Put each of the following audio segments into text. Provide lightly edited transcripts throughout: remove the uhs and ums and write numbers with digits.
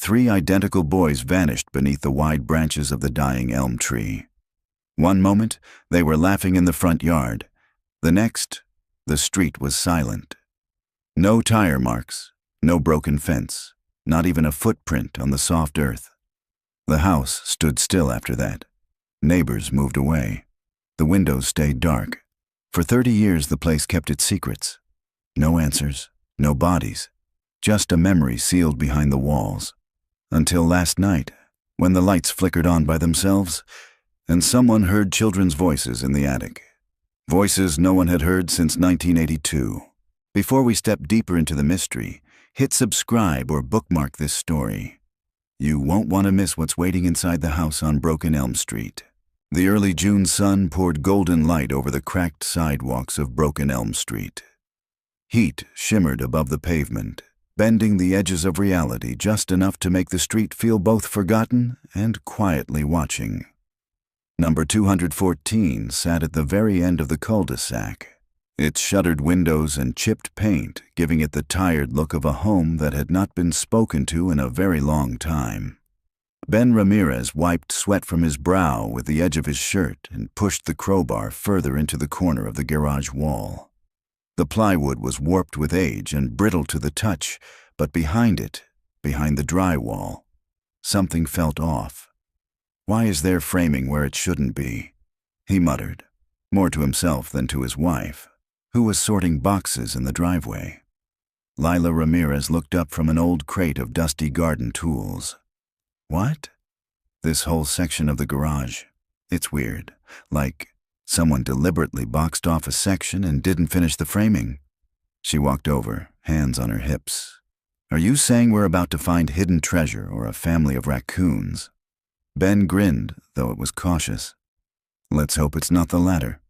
3 identical boys vanished beneath the wide branches of the dying elm tree. One moment, they were laughing in the front yard. The next, the street was silent. No tire marks, no broken fence, not even a footprint on the soft earth. The house stood still after that. Neighbors moved away. The windows stayed dark. For 30 years the place kept its secrets. No answers, no bodies, just a memory sealed behind the walls. Until last night, when the lights flickered on by themselves, and someone heard children's voices in the attic. Voices no one had heard since 1982. Before we step deeper into the mystery, hit subscribe or bookmark this story. You won't want to miss what's waiting inside the house on Broken Elm Street. The early June sun poured golden light over the cracked sidewalks of Broken Elm Street. Heat shimmered above the pavement, bending the edges of reality just enough to make the street feel both forgotten and quietly watching. Number 214 sat at the very end of the cul-de-sac, its shuttered windows and chipped paint giving it the tired look of a home that had not been spoken to in a very long time. Ben Ramirez wiped sweat from his brow with the edge of his shirt and pushed the crowbar further into the corner of the garage wall. The plywood was warped with age and brittle to the touch, but behind it, behind the drywall, something felt off. Why is there framing where it shouldn't be? He muttered, more to himself than to his wife, who was sorting boxes in the driveway. Lila Ramirez looked up from an old crate of dusty garden tools. What? This whole section of the garage. It's weird, like someone deliberately boxed off a section and didn't finish the framing. She walked over, hands on her hips. Are you saying we're about to find hidden treasure or a family of raccoons? Ben grinned, though it was cautious. Let's hope it's not the latter.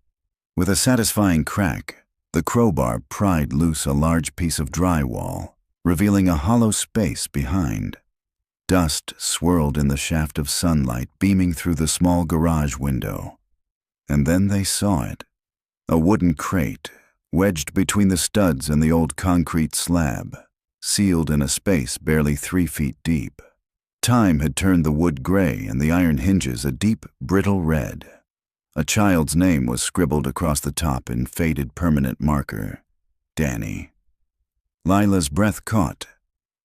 With a satisfying crack, the crowbar pried loose a large piece of drywall, revealing a hollow space behind. Dust swirled in the shaft of sunlight beaming through the small garage window. And then they saw it. A wooden crate, wedged between the studs and the old concrete slab, sealed in a space barely 3 feet deep. Time had turned the wood gray and the iron hinges a deep, brittle red. A child's name was scribbled across the top in faded permanent marker. Danny. Lila's breath caught.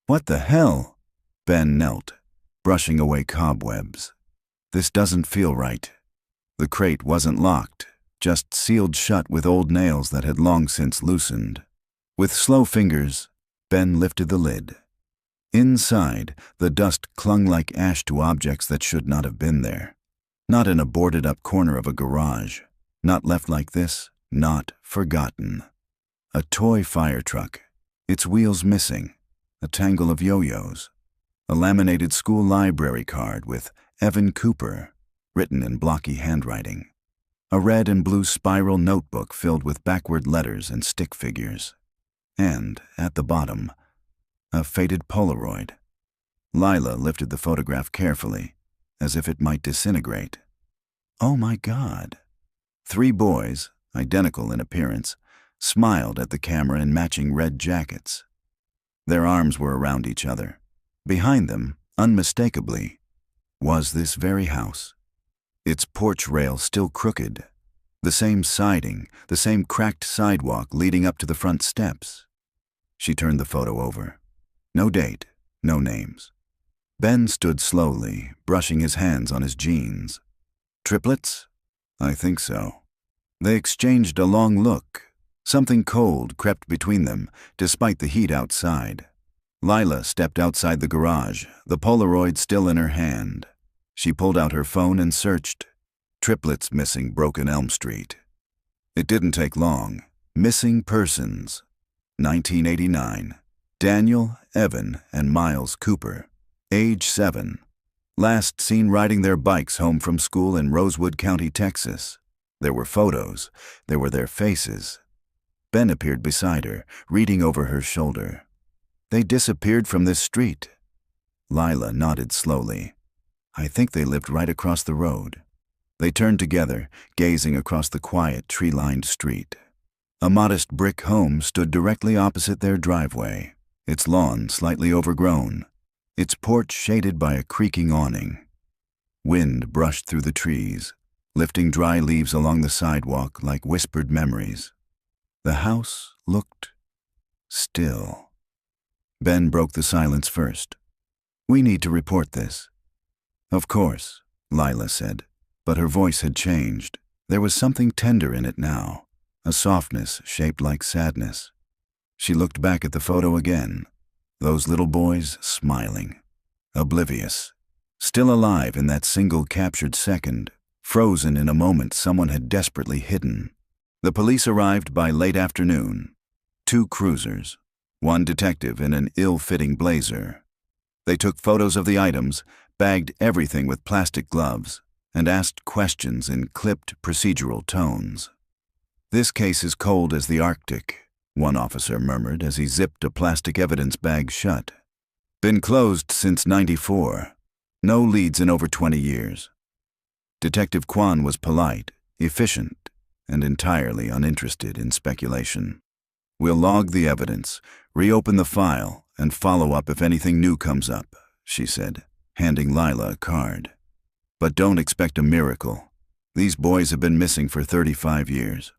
What the hell? Ben knelt, brushing away cobwebs. This doesn't feel right. The crate wasn't locked, just sealed shut with old nails that had long since loosened. With slow fingers, Ben lifted the lid. Inside, the dust clung like ash to objects that should not have been there. Not in a boarded-up corner of a garage. Not left like this, not forgotten. A toy fire truck, its wheels missing, a tangle of yo-yos. A laminated school library card with Evan Cooper, written in blocky handwriting. A red and blue spiral notebook filled with backward letters and stick figures. And, at the bottom, a faded Polaroid. Lila lifted the photograph carefully, as if it might disintegrate. Oh my God. 3 boys, identical in appearance, smiled at the camera in matching red jackets. Their arms were around each other. Behind them, unmistakably, was this very house. Its porch rail still crooked. The same siding, the same cracked sidewalk leading up to the front steps. She turned the photo over. No date, no names. Ben stood slowly, brushing his hands on his jeans. Triplets? I think so. They exchanged a long look. Something cold crept between them, despite the heat outside. Lila stepped outside the garage, the Polaroid still in her hand. She pulled out her phone and searched. Triplets missing Broken Elm Street. It didn't take long. Missing persons. 1989. Daniel, Evan, and Miles Cooper. Age 7. Last seen riding their bikes home from school in Rosewood County, Texas. There were photos. There were their faces. Ben appeared beside her, reading over her shoulder. They disappeared from this street. Lila nodded slowly. I think they lived right across the road. They turned together, gazing across the quiet, tree-lined street. A modest brick home stood directly opposite their driveway, its lawn slightly overgrown. its porch shaded by a creaking awning. Wind brushed through the trees, lifting dry leaves along the sidewalk like whispered memories. The house looked still. Ben broke the silence first. "We need to report this." "Of course," Lila said, but her voice had changed. There was something tender in it now, a softness shaped like sadness. She looked back at the photo again, those little boys smiling, oblivious, still alive in that single captured second, frozen in a moment someone had desperately hidden. The police arrived by late afternoon. 2 cruisers, 1 detective in an ill-fitting blazer. They took photos of the items, bagged everything with plastic gloves, and asked questions in clipped, procedural tones. "This case is cold as the Arctic," one officer murmured as he zipped a plastic evidence bag shut. "Been closed since '94. No leads in over 20 years. Detective Kwan was polite, efficient, and entirely uninterested in speculation. "We'll log the evidence, reopen the file, and follow up if anything new comes up," she said, handing Lila a card. "But don't expect a miracle. These boys have been missing for 35 years.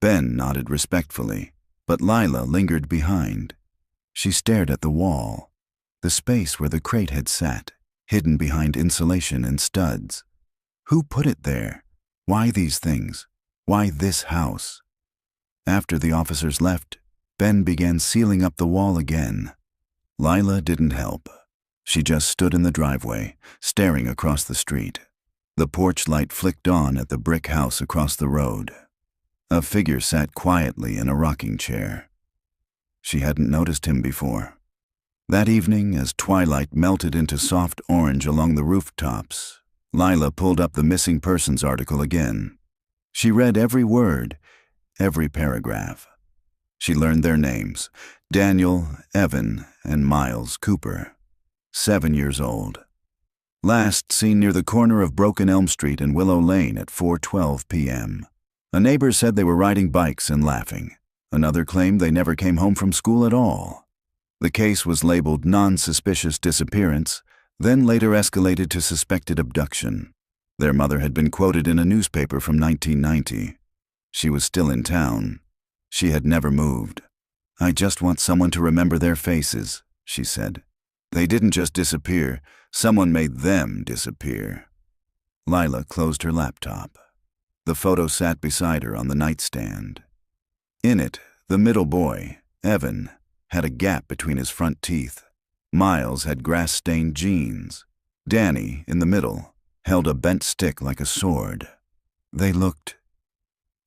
Ben nodded respectfully, but Lila lingered behind. She stared at the wall, the space where the crate had sat, hidden behind insulation and studs. Who put it there? Why these things? Why this house? After the officers left, Ben began sealing up the wall again. Lila didn't help. She just stood in the driveway, staring across the street. The porch light flicked on at the brick house across the road. A figure sat quietly in a rocking chair. She hadn't noticed him before. That evening, as twilight melted into soft orange along the rooftops, Lila pulled up the missing persons article again. She read every word, every paragraph. She learned their names: Daniel, Evan, and Miles Cooper. 7 years old. Last seen near the corner of Broken Elm Street and Willow Lane at 4:12 p.m. A neighbor said they were riding bikes and laughing. Another claimed they never came home from school at all. The case was labeled non-suspicious disappearance, then later escalated to suspected abduction. Their mother had been quoted in a newspaper from 1990. She was still in town. She had never moved. "I just want someone to remember their faces," she said. "They didn't just disappear. Someone made them disappear." Lila closed her laptop. The photo sat beside her on the nightstand. In it, the middle boy, Evan, had a gap between his front teeth. Miles had grass-stained jeans. Danny, in the middle, held a bent stick like a sword. They looked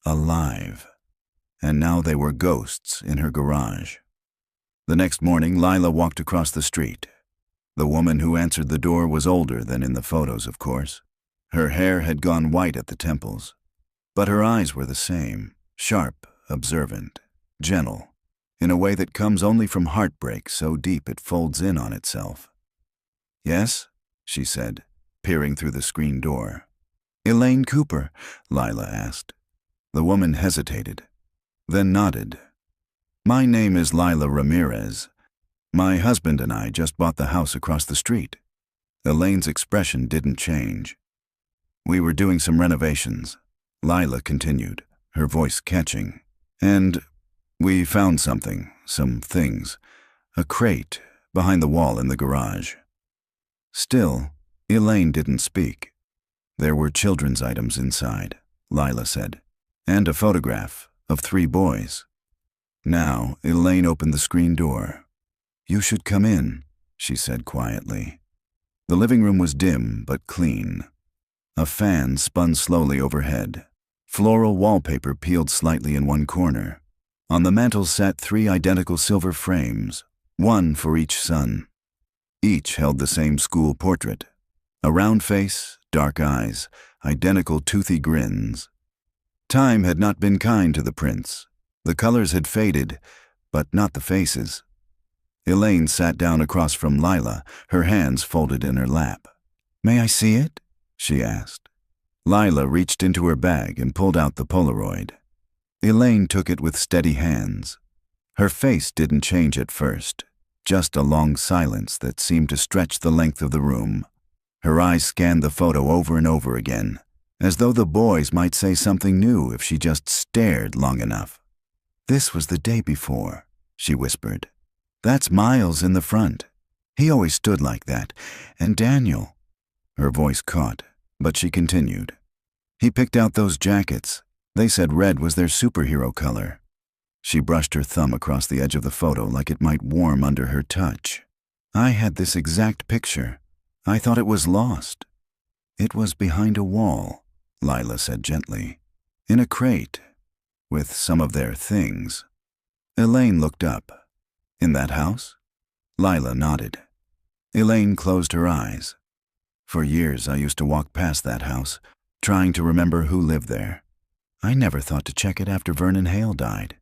alive, and now they were ghosts in her garage. The next morning, Lila walked across the street. The woman who answered the door was older than in the photos, of course. Her hair had gone white at the temples, but her eyes were the same, sharp, observant, gentle, in a way that comes only from heartbreak so deep it folds in on itself. "Yes?" she said, peering through the screen door. "Elaine Cooper?" Lila asked. The woman hesitated, then nodded. "My name is Lila Ramirez. My husband and I just bought the house across the street." Elaine's expression didn't change. "We were doing some renovations," Lila continued, her voice catching. "And we found something, some things, a crate behind the wall in the garage." Still, Elaine didn't speak. "There were children's items inside," Lila said, "and a photograph of 3 boys." Now, Elaine opened the screen door. "You should come in," she said quietly. The living room was dim but clean. A fan spun slowly overhead. Floral wallpaper peeled slightly in one corner. On the mantel sat 3 identical silver frames, one for each son. Each held the same school portrait. A round face, dark eyes, identical toothy grins. Time had not been kind to the prince. The colors had faded, but not the faces. Elaine sat down across from Lila, her hands folded in her lap. "May I see it?" she asked. Lila reached into her bag and pulled out the Polaroid. Elaine took it with steady hands. Her face didn't change at first, just a long silence that seemed to stretch the length of the room. Her eyes scanned the photo over and over again, as though the boys might say something new if she just stared long enough. "This was the day before," she whispered. "That's Miles in the front. He always stood like that. And Daniel." Her voice caught, but she continued. "He picked out those jackets. They said red was their superhero color." She brushed her thumb across the edge of the photo like it might warm under her touch. "I had this exact picture. I thought it was lost." "It was behind a wall," Lila said gently. "In a crate, with some of their things." Elaine looked up. "In that house?" Lila nodded. Elaine closed her eyes. "For years I used to walk past that house, trying to remember who lived there. I never thought to check it after Vernon Hale died."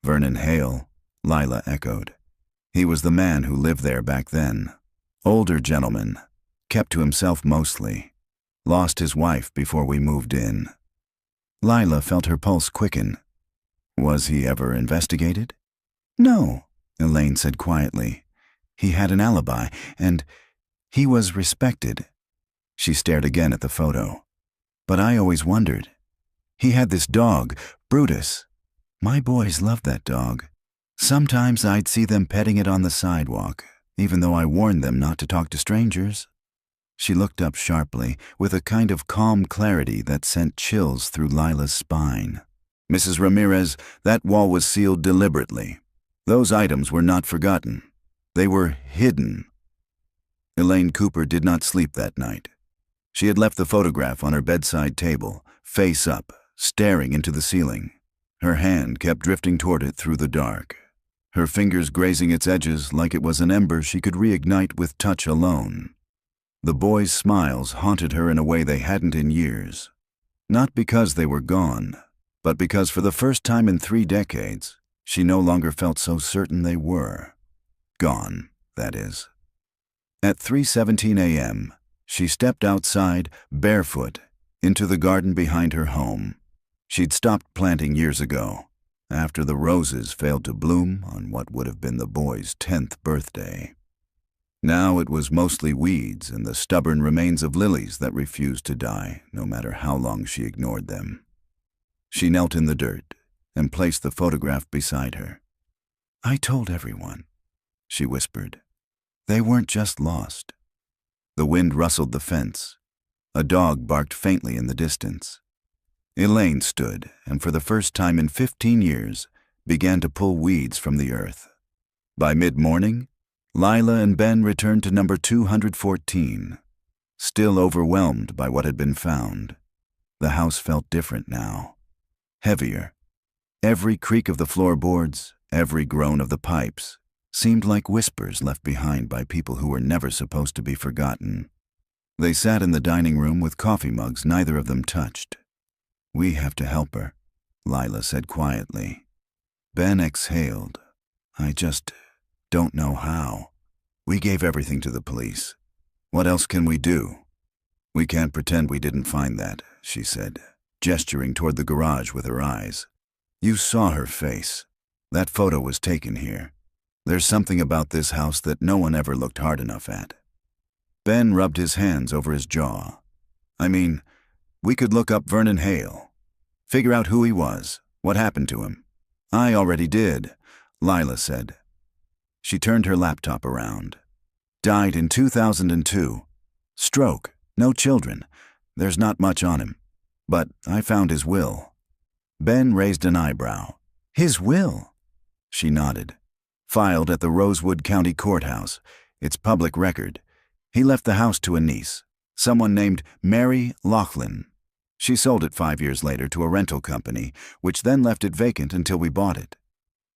"Vernon Hale," Lila echoed. "He was the man who lived there back then. Older gentleman, kept to himself mostly. Lost his wife before we moved in." Lila felt her pulse quicken. "Was he ever investigated?" "No," Elaine said quietly. "He had an alibi, and he was respected." She stared again at the photo. "But I always wondered. He had this dog, Brutus. My boys loved that dog. Sometimes I'd see them petting it on the sidewalk, even though I warned them not to talk to strangers." She looked up sharply, with a kind of calm clarity that sent chills through Lila's spine. "Mrs. Ramirez, that wall was sealed deliberately. Those items were not forgotten. They were hidden." Elaine Cooper did not sleep that night. She had left the photograph on her bedside table, face up, staring into the ceiling. Her hand kept drifting toward it through the dark, her fingers grazing its edges like it was an ember she could reignite with touch alone. The boys' smiles haunted her in a way they hadn't in years. Not because they were gone, but because for the first time in 3 decades, she no longer felt so certain they were. Gone, that is. At 3:17 a.m., she stepped outside, barefoot, into the garden behind her home. She'd stopped planting years ago, after the roses failed to bloom on what would have been the boy's 10th birthday. Now it was mostly weeds and the stubborn remains of lilies that refused to die, no matter how long she ignored them. She knelt in the dirt and placed the photograph beside her. "I told everyone," she whispered. "They weren't just lost." The wind rustled the fence. A dog barked faintly in the distance. Elaine stood, and for the first time in 15 years, began to pull weeds from the earth. By mid-morning, Lila and Ben returned to number 214, still overwhelmed by what had been found. The house felt different now, heavier. Every creak of the floorboards, every groan of the pipes, seemed like whispers left behind by people who were never supposed to be forgotten. They sat in the dining room with coffee mugs neither of them touched. "We have to help her," Lila said quietly. Ben exhaled. "I just don't know how. We gave everything to the police. What else can we do?" "We can't pretend we didn't find that," she said, gesturing toward the garage with her eyes. "You saw her face. That photo was taken here. There's something about this house that no one ever looked hard enough at." Ben rubbed his hands over his jaw. "I mean, we could look up Vernon Hale. Figure out who he was, what happened to him." "I already did," Lila said. She turned her laptop around. "Died in 2002. Stroke, no children. There's not much on him. But I found his will." Ben raised an eyebrow. "His will?" She nodded. "Filed at the Rosewood County Courthouse. It's public record. He left the house to a niece, someone named Mary Laughlin. She sold it 5 years later to a rental company, which then left it vacant until we bought it.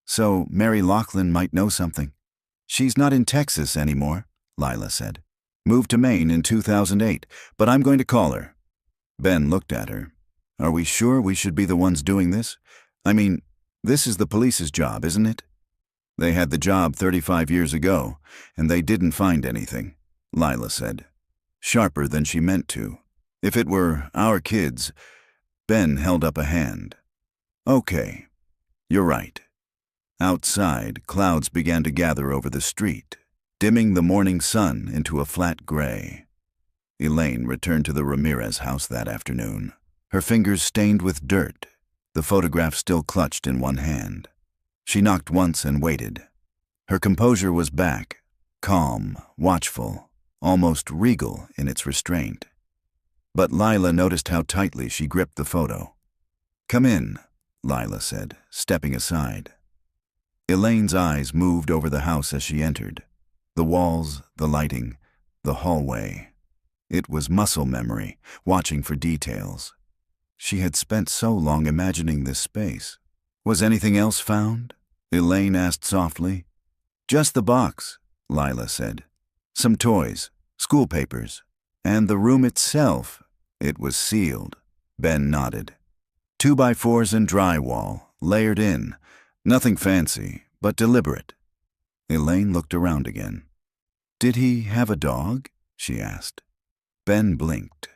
So Mary Laughlin might know something. She's not in Texas anymore," Lila said. "Moved to Maine in 2008, but I'm going to call her." Ben looked at her. "Are we sure we should be the ones doing this? I mean, this is the police's job, isn't it?" "They had the job 35 years ago, and they didn't find anything," Lila said, sharper than she meant to. "If it were our kids—" Ben held up a hand. "Okay, you're right. Outside, clouds began to gather over the street, dimming the morning sun into a flat gray. Elaine returned to the Ramirez house that afternoon, her fingers stained with dirt, the photograph still clutched in one hand. She knocked once and waited. Her composure was back, calm, watchful, almost regal in its restraint. But Lila noticed how tightly she gripped the photo. "Come in," Lila said, stepping aside. Elaine's eyes moved over the house as she entered. The walls, the lighting, the hallway. It was muscle memory, watching for details. She had spent so long imagining this space. "Was anything else found?" Elaine asked softly. "Just the box," Lila said. "Some toys, school papers, and the room itself. It was sealed." Ben nodded. 2x4s and drywall, layered in. Nothing fancy, but deliberate. Elaine looked around again. "Did he have a dog?" she asked. Ben blinked.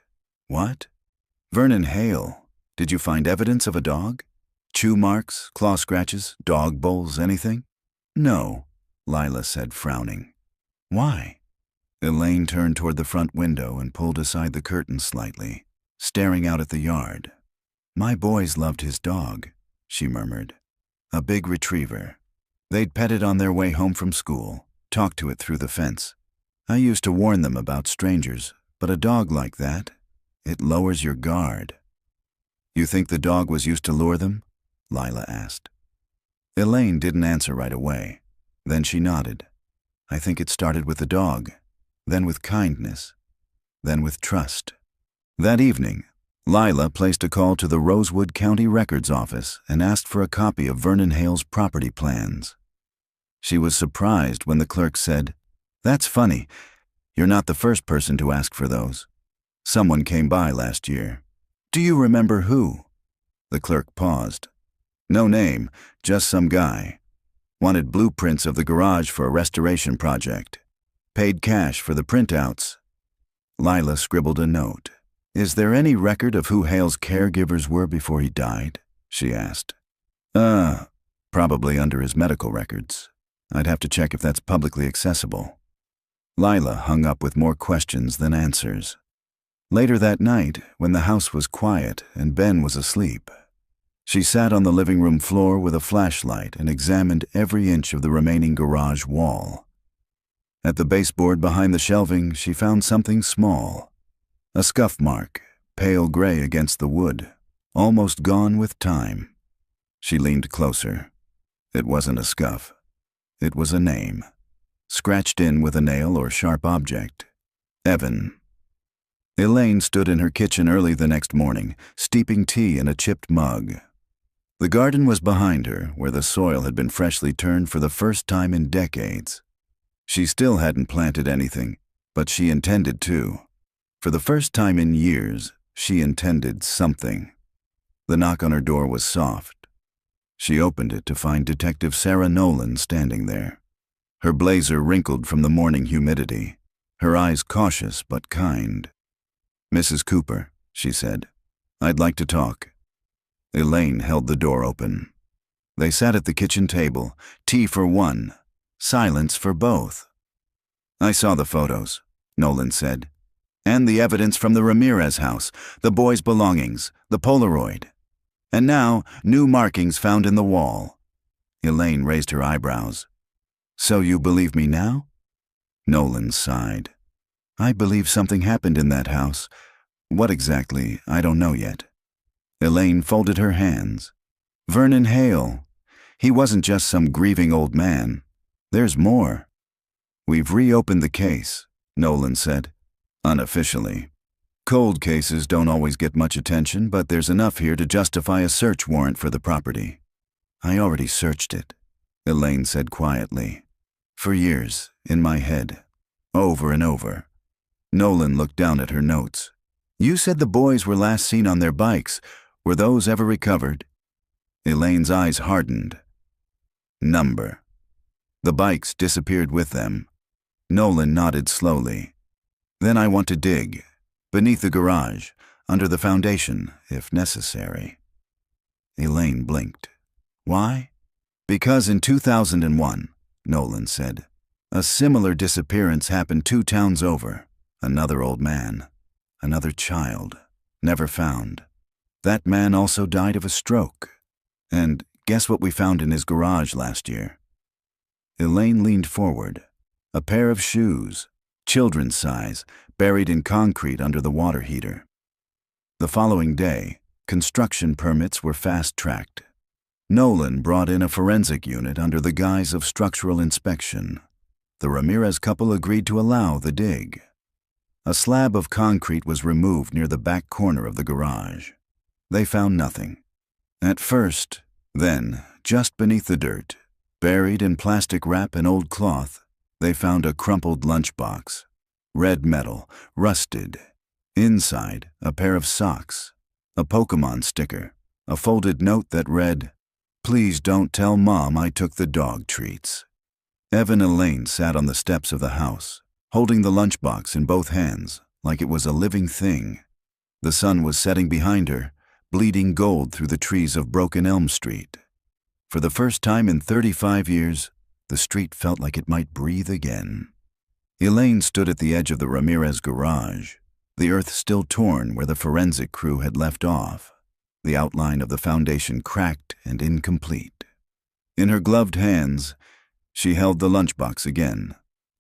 "What?" "Vernon Hale. Did you find evidence of a dog? Chew marks, claw scratches, dog bowls, anything?" "No," Lila said, frowning. "Why?" Elaine turned toward the front window and pulled aside the curtain slightly, staring out at the yard. "My boys loved his dog," she murmured. "A big retriever. They'd pet it on their way home from school, talk to it through the fence. I used to warn them about strangers, but a dog like that, it lowers your guard." "You think the dog was used to lure them?" Lila asked. Elaine didn't answer right away. Then she nodded. "I think it started with the dog, then with kindness, then with trust." That evening, Lila placed a call to the Rosewood County Records Office and asked for a copy of Vernon Hale's property plans. She was surprised when the clerk said, "That's funny. You're not the first person to ask for those. Someone came by last year. Do you remember who?" The clerk paused. "No name, just some guy. Wanted blueprints of the garage for a restoration project. Paid cash for the printouts." Lila scribbled a note. "Is there any record of who Hale's caregivers were before he died?" she asked. Probably under his medical records. I'd have to check if that's publicly accessible." Lila hung up with more questions than answers. Later that night, when the house was quiet and Ben was asleep, she sat on the living room floor with a flashlight and examined every inch of the remaining garage wall. At the baseboard behind the shelving, she found something small. A scuff mark, pale gray against the wood, almost gone with time. She leaned closer. It wasn't a scuff. It was a name, scratched in with a nail or sharp object. Evan. Elaine stood in her kitchen early the next morning, steeping tea in a chipped mug. The garden was behind her, where the soil had been freshly turned for the first time in decades. She still hadn't planted anything, but she intended to. For the first time in years, she intended something. The knock on her door was soft. She opened it to find Detective Sarah Nolan standing there. Her blazer wrinkled from the morning humidity, her eyes cautious but kind. "Mrs. Cooper," she said, "I'd like to talk." Elaine held the door open. They sat at the kitchen table, tea for one, silence for both. "I saw the photos," Nolan said, "and the evidence from the Ramirez house, the boys' belongings, the Polaroid. And now, new markings found in the wall." Elaine raised her eyebrows. "So you believe me now?" Nolan sighed. "I believe something happened in that house. What exactly, I don't know yet." Elaine folded her hands. "Vernon Hale. He wasn't just some grieving old man. There's more." "We've reopened the case," Nolan said, "unofficially. Cold cases don't always get much attention, but there's enough here to justify a search warrant for the property." "I already searched it," Elaine said quietly. "For years, in my head, over and over." Nolan looked down at her notes. "You said the boys were last seen on their bikes. Were those ever recovered?" Elaine's eyes hardened. "Number." "The bikes disappeared with them." Nolan nodded slowly. "Then I want to dig. Beneath the garage, under the foundation, if necessary." Elaine blinked. "Why?" Because in 2001, Nolan said, a similar disappearance happened 2 towns over. Another old man, another child, never found. That man also died of a stroke. And guess what we found in his garage last year? Elaine leaned forward. A pair of shoes, children's size, buried in concrete under the water heater. The following day, construction permits were fast-tracked. Nolan brought in a forensic unit under the guise of structural inspection. The Ramirez couple agreed to allow the dig. A slab of concrete was removed near the back corner of the garage. They found nothing. At first, then, just beneath the dirt, buried in plastic wrap and old cloth, they found a crumpled lunchbox. Red metal, rusted. Inside, a pair of socks, a Pokemon sticker, a folded note that read, "Please don't tell Mom I took the dog treats." Evan Elaine sat on the steps of the house, holding the lunchbox in both hands, like it was a living thing. The sun was setting behind her, bleeding gold through the trees of Broken Elm Street. For the first time in 35 years, the street felt like it might breathe again. Elaine stood at the edge of the Ramirez garage, the earth still torn where the forensic crew had left off, the outline of the foundation cracked and incomplete. In her gloved hands, she held the lunchbox again,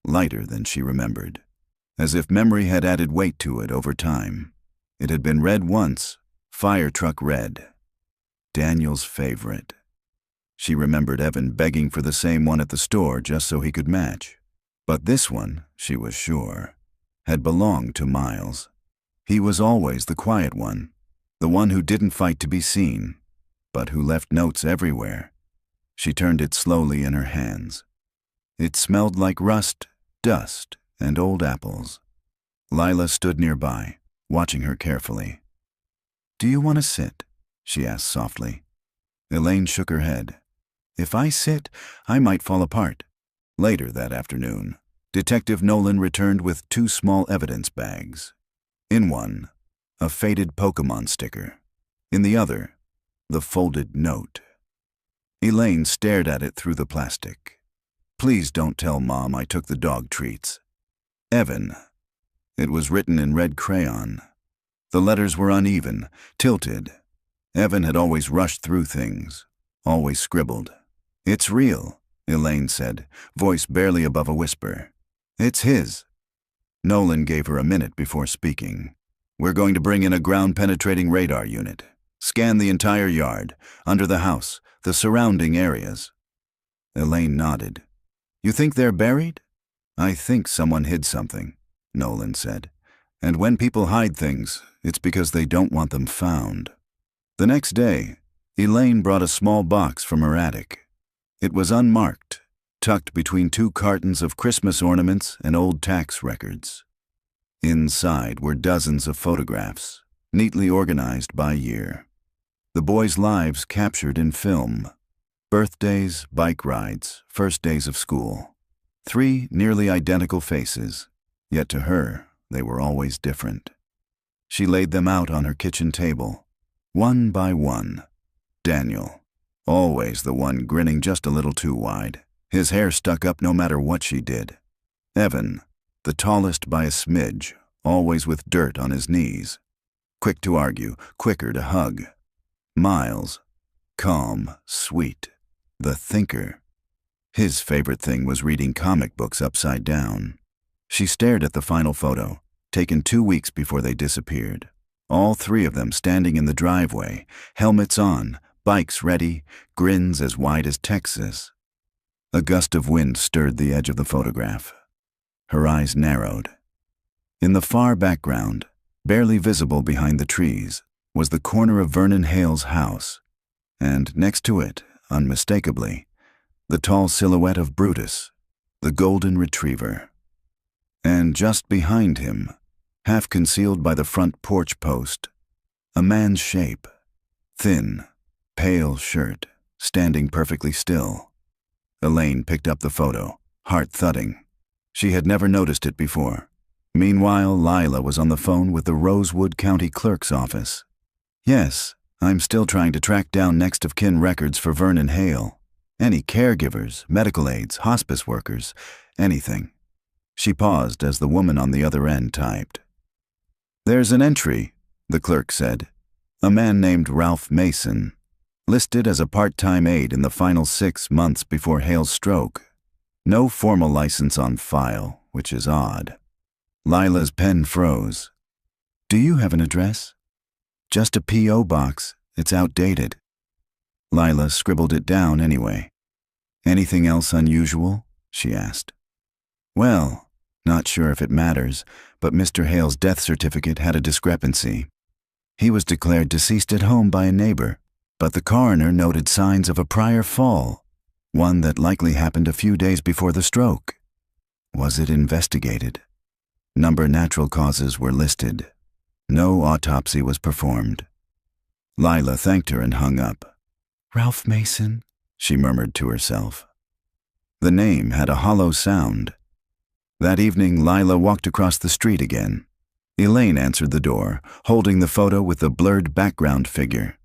lighter than she remembered, as if memory had added weight to it over time. It had been red once, fire truck red. Daniel's favorite. She remembered Evan begging for the same one at the store just so he could match. But this one, she was sure, had belonged to Miles. He was always the quiet one, the one who didn't fight to be seen, but who left notes everywhere. She turned it slowly in her hands. It smelled like rust, dust, and old apples. Lila stood nearby, watching her carefully. "Do you want to sit?" she asked softly. Elaine shook her head. "If I sit, I might fall apart." Later that afternoon, Detective Nolan returned with 2 small evidence bags. In one, a faded Pokemon sticker. In the other, the folded note. Elaine stared at it through the plastic. "Please don't tell Mom I took the dog treats. Evan." It was written in red crayon. The letters were uneven, tilted. Evan had always rushed through things, always scribbled. "It's real," Elaine said, voice barely above a whisper. "It's his." Nolan gave her a minute before speaking. "We're going to bring in a ground-penetrating radar unit. Scan the entire yard, under the house, the surrounding areas." Elaine nodded. "You think they're buried?" "I think someone hid something," Nolan said. "And when people hide things, it's because they don't want them found." The next day, Elaine brought a small box from her attic. It was unmarked, tucked between 2 cartons of Christmas ornaments and old tax records. Inside were dozens of photographs, neatly organized by year. The boys' lives captured in film. Birthdays, bike rides, first days of school. 3 nearly identical faces, yet to her, they were always different. She laid them out on her kitchen table, one by one. Daniel, always the one grinning just a little too wide, his hair stuck up no matter what she did. Evan, the tallest by a smidge, always with dirt on his knees. Quick to argue, quicker to hug. Miles, calm, sweet, the thinker. His favorite thing was reading comic books upside down. She stared at the final photo, taken 2 weeks before they disappeared. All 3 of them standing in the driveway, helmets on, bikes ready, grins as wide as Texas. A gust of wind stirred the edge of the photograph. Her eyes narrowed. In the far background, barely visible behind the trees, was the corner of Vernon Hale's house, and next to it, unmistakably, the tall silhouette of Brutus, the golden retriever. And just behind him, half concealed by the front porch post, a man's shape, thin, pale shirt, standing perfectly still. Elaine picked up the photo, heart thudding. She had never noticed it before. Meanwhile, Lila was on the phone with the Rosewood County Clerk's office. "Yes, I'm still trying to track down next of kin records for Vernon Hale. Any caregivers, medical aides, hospice workers, anything. She paused as the woman on the other end typed. "There's an entry," the clerk said. "A man named Ralph Mason, listed as a part-time aide in the final 6 months before Hale's stroke. No formal license on file, which is odd." Lila's pen froze. "Do you have an address?" "Just a P.O. box. It's outdated." Lila scribbled it down anyway. "Anything else unusual?" she asked. "Well, not sure if it matters, but Mr. Hale's death certificate had a discrepancy. He was declared deceased at home by a neighbor, but the coroner noted signs of a prior fall, one that likely happened a few days before the stroke. Was it investigated? Number natural causes were listed. No autopsy was performed." Lila thanked her and hung up. "Ralph Mason," she murmured to herself. The name had a hollow sound. That evening, Lila walked across the street again. Elaine answered the door, holding the photo with the blurred background figure.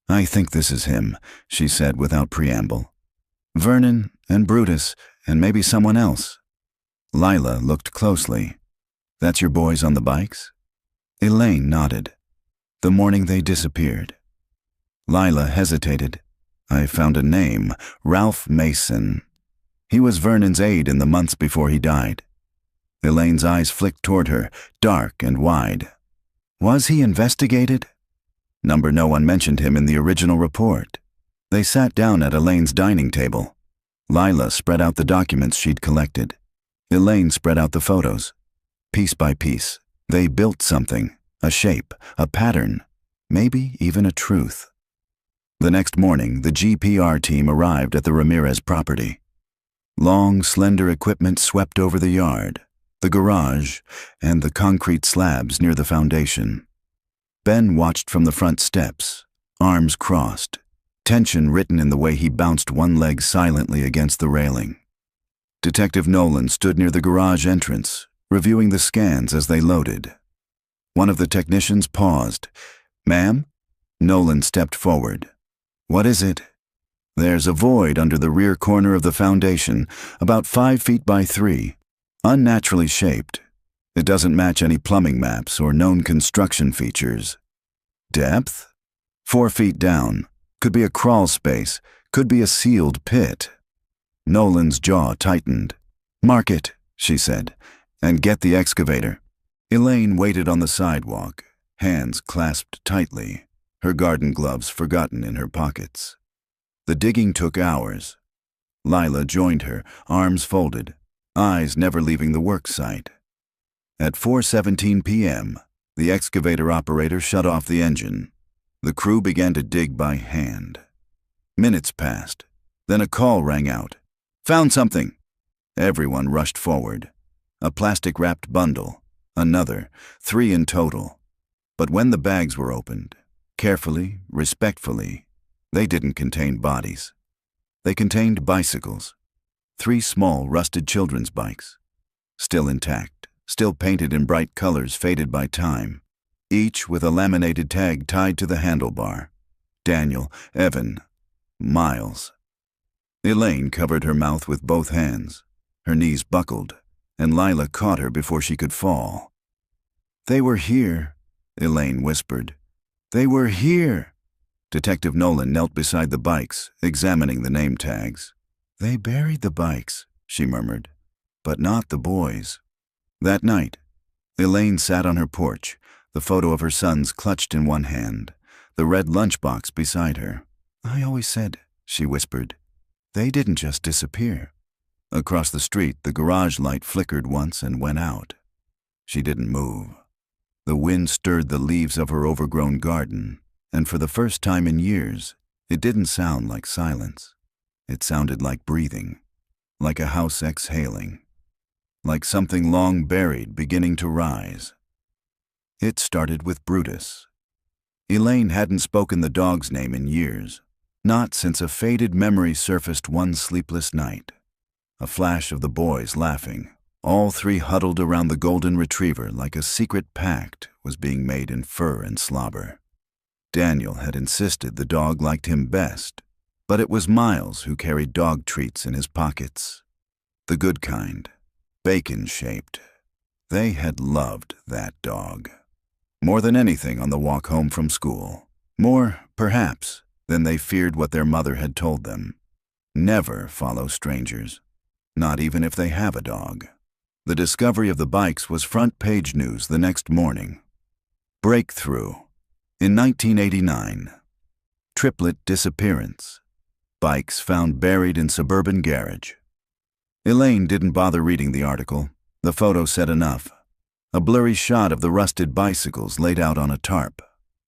"I think this is him," she said without preamble. "Vernon and Brutus and maybe someone else." Lila looked closely. "That's your boys on the bikes?" Elaine nodded. "The morning they disappeared." Lila hesitated. "I found a name, Ralph Mason. He was Vernon's aide in the months before he died." Elaine's eyes flicked toward her, dark and wide. "Was he investigated?" No one mentioned him in the original report." They sat down at Elaine's dining table. Lila spread out the documents she'd collected. Elaine spread out the photos. Piece by piece, they built something, a shape, a pattern, maybe even a truth. The next morning, the GPR team arrived at the Ramirez property. Long, slender equipment swept over the yard, the garage, and the concrete slabs near the foundation. Ben watched from the front steps, arms crossed, tension written in the way he bounced one leg silently against the railing. Detective Nolan stood near the garage entrance, reviewing the scans as they loaded. One of the technicians paused. "Ma'am?" Nolan stepped forward. "What is it?" "There's a void under the rear corner of the foundation, about 5 feet by 3, unnaturally shaped. It doesn't match any plumbing maps or known construction features." "Depth?" 4 feet down. Could be a crawl space, could be a sealed pit." Nolan's jaw tightened. "Mark it," she said, "and get the excavator." Elaine waited on the sidewalk, hands clasped tightly, her garden gloves forgotten in her pockets. The digging took hours. Lila joined her, arms folded, eyes never leaving the work site. At 4:17 p.m., the excavator operator shut off the engine. The crew began to dig by hand. Minutes passed. Then a call rang out. "Found something!" Everyone rushed forward. A plastic-wrapped bundle. Another. 3 in total. But when the bags were opened, carefully, respectfully, they didn't contain bodies. They contained bicycles. 3 small, rusted children's bikes. Still intact, still painted in bright colors faded by time, each with a laminated tag tied to the handlebar. Daniel, Evan, Miles. Elaine covered her mouth with both hands. Her knees buckled, and Lila caught her before she could fall. "They were here," Elaine whispered. "They were here." Detective Nolan knelt beside the bikes, examining the name tags. "They buried the bikes," she murmured, "but not the boys." That night, Elaine sat on her porch, the photo of her sons clutched in one hand, the red lunchbox beside her. "I always said," she whispered, "they didn't just disappear." Across the street, the garage light flickered once and went out. She didn't move. The wind stirred the leaves of her overgrown garden, and for the first time in years, it didn't sound like silence. It sounded like breathing, like a house exhaling, like something long buried beginning to rise. It started with Brutus. Elaine hadn't spoken the dog's name in years, not since a faded memory surfaced one sleepless night. A flash of the boys laughing, all 3 huddled around the golden retriever like a secret pact was being made in fur and slobber. Daniel had insisted the dog liked him best. But it was Miles who carried dog treats in his pockets. The good kind, bacon-shaped. They had loved that dog. More than anything on the walk home from school. More, perhaps, than they feared what their mother had told them. Never follow strangers, not even if they have a dog. The discovery of the bikes was front-page news the next morning. Breakthrough. In 1989. Triplet disappearance. Bikes found buried in suburban garage. Elaine didn't bother reading the article. The photo said enough. A blurry shot of the rusted bicycles laid out on a tarp,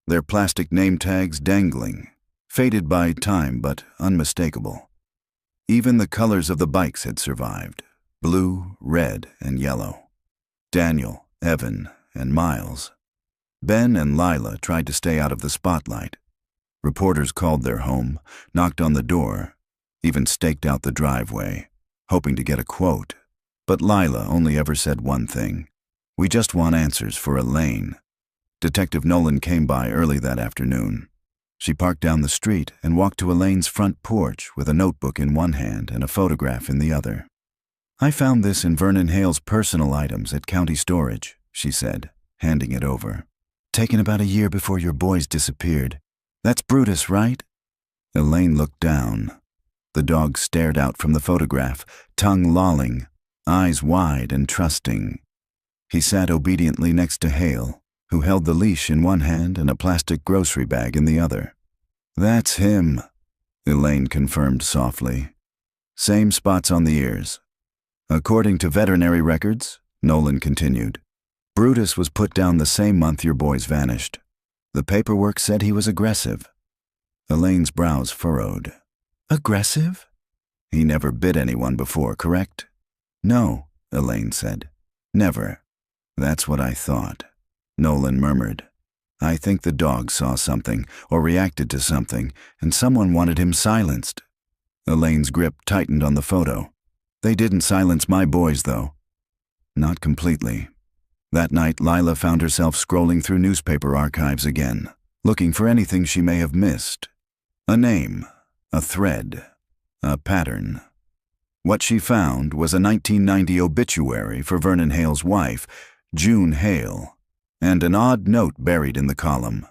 their plastic name tags dangling, faded by time but unmistakable. Even the colors of the bikes had survived, blue, red, and yellow. Daniel, Evan, and Miles. Ben and Lila tried to stay out of the spotlight. Reporters called their home, knocked on the door, even staked out the driveway, hoping to get a quote. But Lila only ever said one thing: "We just want answers for Elaine." Detective Nolan came by early that afternoon. She parked down the street and walked to Elaine's front porch with a notebook in one hand and a photograph in the other. "I found this in Vernon Hale's personal items at county storage," she said, handing it over. "Taken about a year before your boys disappeared. That's Brutus, right?" Elaine looked down. The dog stared out from the photograph, tongue lolling, eyes wide and trusting. He sat obediently next to Hale, who held the leash in one hand and a plastic grocery bag in the other. "That's him," Elaine confirmed softly. "Same spots on the ears. According to veterinary records," Nolan continued, "Brutus was put down the same month your boys vanished. The paperwork said he was aggressive." Elaine's brows furrowed. "Aggressive?" "He never bit anyone before, correct?" "No," Elaine said. "Never." "That's what I thought," Nolan murmured. "I think the dog saw something, or reacted to something, and someone wanted him silenced." Elaine's grip tightened on the photo. "They didn't silence my boys, though." "Not completely." That night, Lila found herself scrolling through newspaper archives again, looking for anything she may have missed. A name, a thread, a pattern. What she found was a 1990 obituary for Vernon Hale's wife, June Hale, and an odd note buried in the column.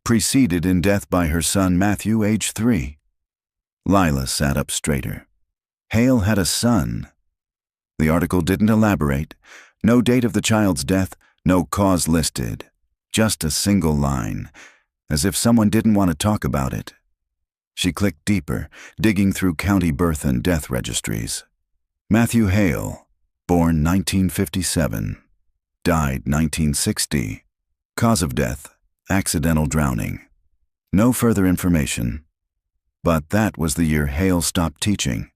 Preceded in death by her son Matthew, age 3. Lila sat up straighter. Hale had a son. The article didn't elaborate. No date of the child's death, no cause listed. Just a single line, as if someone didn't want to talk about it. She clicked deeper, digging through county birth and death registries. Matthew Hale, born 1957. Died 1960. Cause of death, accidental drowning. No further information. But that was the year Hale stopped teaching.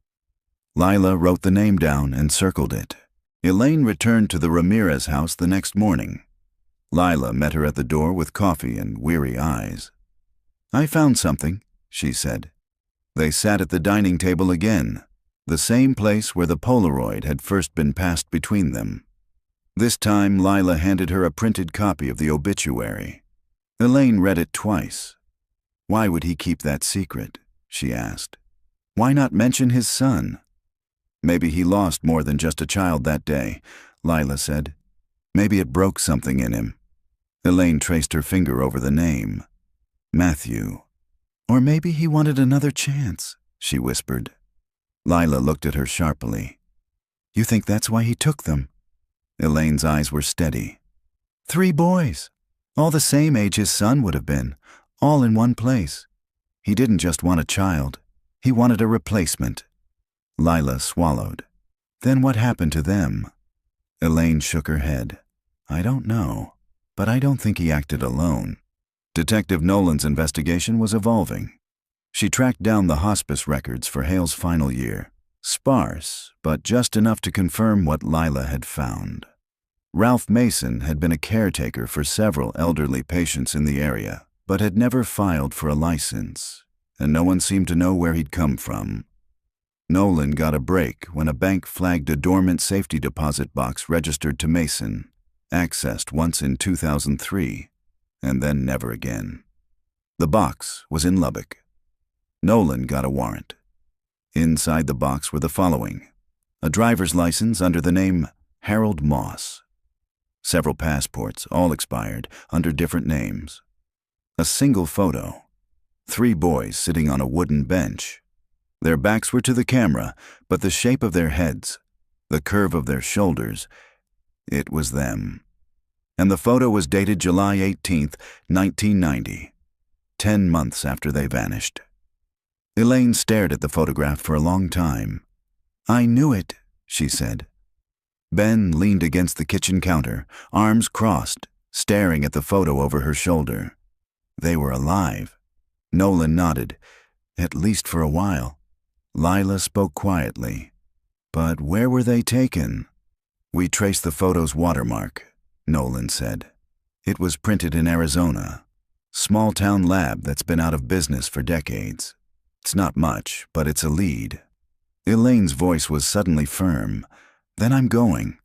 Lila wrote the name down and circled it. Elaine returned to the Ramirez house the next morning. Lila met her at the door with coffee and weary eyes. "I found something," she said. They sat at the dining table again, the same place where the Polaroid had first been passed between them. This time, Lila handed her a printed copy of the obituary. Elaine read it twice. Why would he keep that secret? She asked. Why not mention his son? Maybe he lost more than just a child that day, Lila said. Maybe it broke something in him. Elaine traced her finger over the name. Matthew. Or maybe he wanted another chance, she whispered. Lila looked at her sharply. You think that's why he took them? Elaine's eyes were steady. 3 boys, all the same age his son would have been, all in one place. He didn't just want a child. He wanted a replacement. Lila swallowed. Then what happened to them? Elaine shook her head. I don't know, but I don't think he acted alone. Detective Nolan's investigation was evolving. She tracked down the hospice records for Hale's final year. Sparse, but just enough to confirm what Lila had found. Ralph Mason had been a caretaker for several elderly patients in the area, but had never filed for a license, and no one seemed to know where he'd come from. Nolan got a break when a bank flagged a dormant safety deposit box registered to Mason, accessed once in 2003, and then never again. The box was in Lubbock. Nolan got a warrant. Inside the box were the following: a driver's license under the name Harold Moss, several passports, all expired, under different names, a single photo, 3 boys sitting on a wooden bench. Their backs were to the camera, but the shape of their heads, the curve of their shoulders, it was them. And the photo was dated July 18th, 1990, 10 months after they vanished. Elaine stared at the photograph for a long time. "I knew it," she said. Ben leaned against the kitchen counter, arms crossed, staring at the photo over her shoulder. They were alive. Nolan nodded, at least for a while. Lila spoke quietly. "But where were they taken?" "We traced the photo's watermark," Nolan said. "It was printed in Arizona. Small-town lab that's been out of business for decades. It's not much, but it's a lead." Elaine's voice was suddenly firm. "Then I'm going."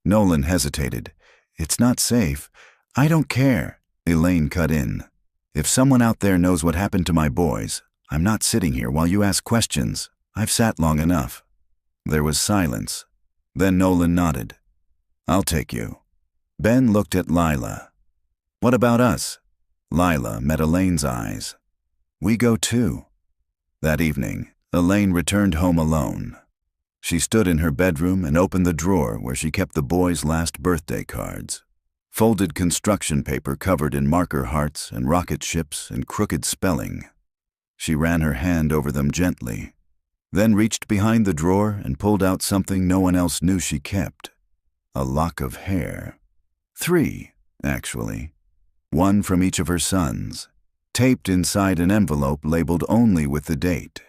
Nolan hesitated. "It's not safe." "I don't care," Elaine cut in. "If someone out there knows what happened to my boys, I'm not sitting here while you ask questions. I've sat long enough." There was silence. Then Nolan nodded. "I'll take you." Ben looked at Lila. "What about us?" Lila met Elaine's eyes. "We go too." That evening, Elaine returned home alone. She stood in her bedroom and opened the drawer where she kept the boys' last birthday cards. Folded construction paper covered in marker hearts and rocket ships and crooked spelling. She ran her hand over them gently, then reached behind the drawer and pulled out something no one else knew she kept: a lock of hair. 3, actually. 1 from each of her sons, taped inside an envelope labeled only with the date,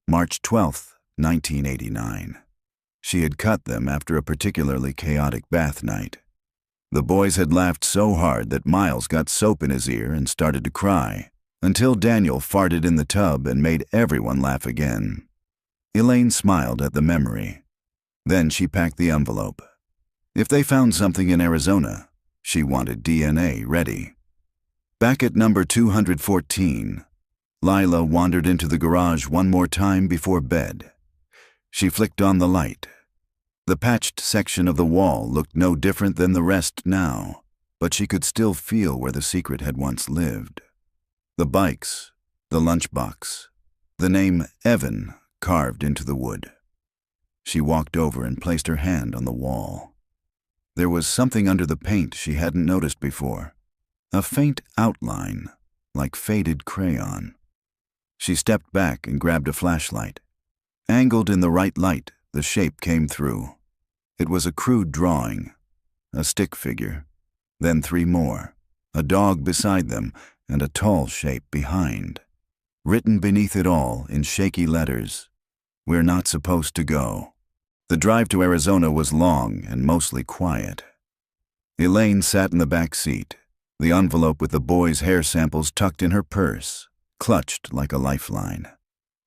March 12th, 1989. She had cut them after a particularly chaotic bath night. The boys had laughed so hard that Miles got soap in his ear and started to cry, until Daniel farted in the tub and made everyone laugh again. Elaine smiled at the memory. Then she packed the envelope. If they found something in Arizona, she wanted DNA ready. Back at number 214, Lila wandered into the garage one more time before bed. She flicked on the light. The patched section of the wall looked no different than the rest now, but she could still feel where the secret had once lived. The bikes, the lunchbox, the name Evan carved into the wood. She walked over and placed her hand on the wall. There was something under the paint she hadn't noticed before, a faint outline, like faded crayon. She stepped back and grabbed a flashlight. Angled in the right light, the shape came through. It was a crude drawing, a stick figure, then 3 more, a dog beside them and a tall shape behind. Written beneath it all in shaky letters, "We're not supposed to go." The drive to Arizona was long and mostly quiet. Elaine sat in the back seat, the envelope with the boys' hair samples tucked in her purse, clutched like a lifeline.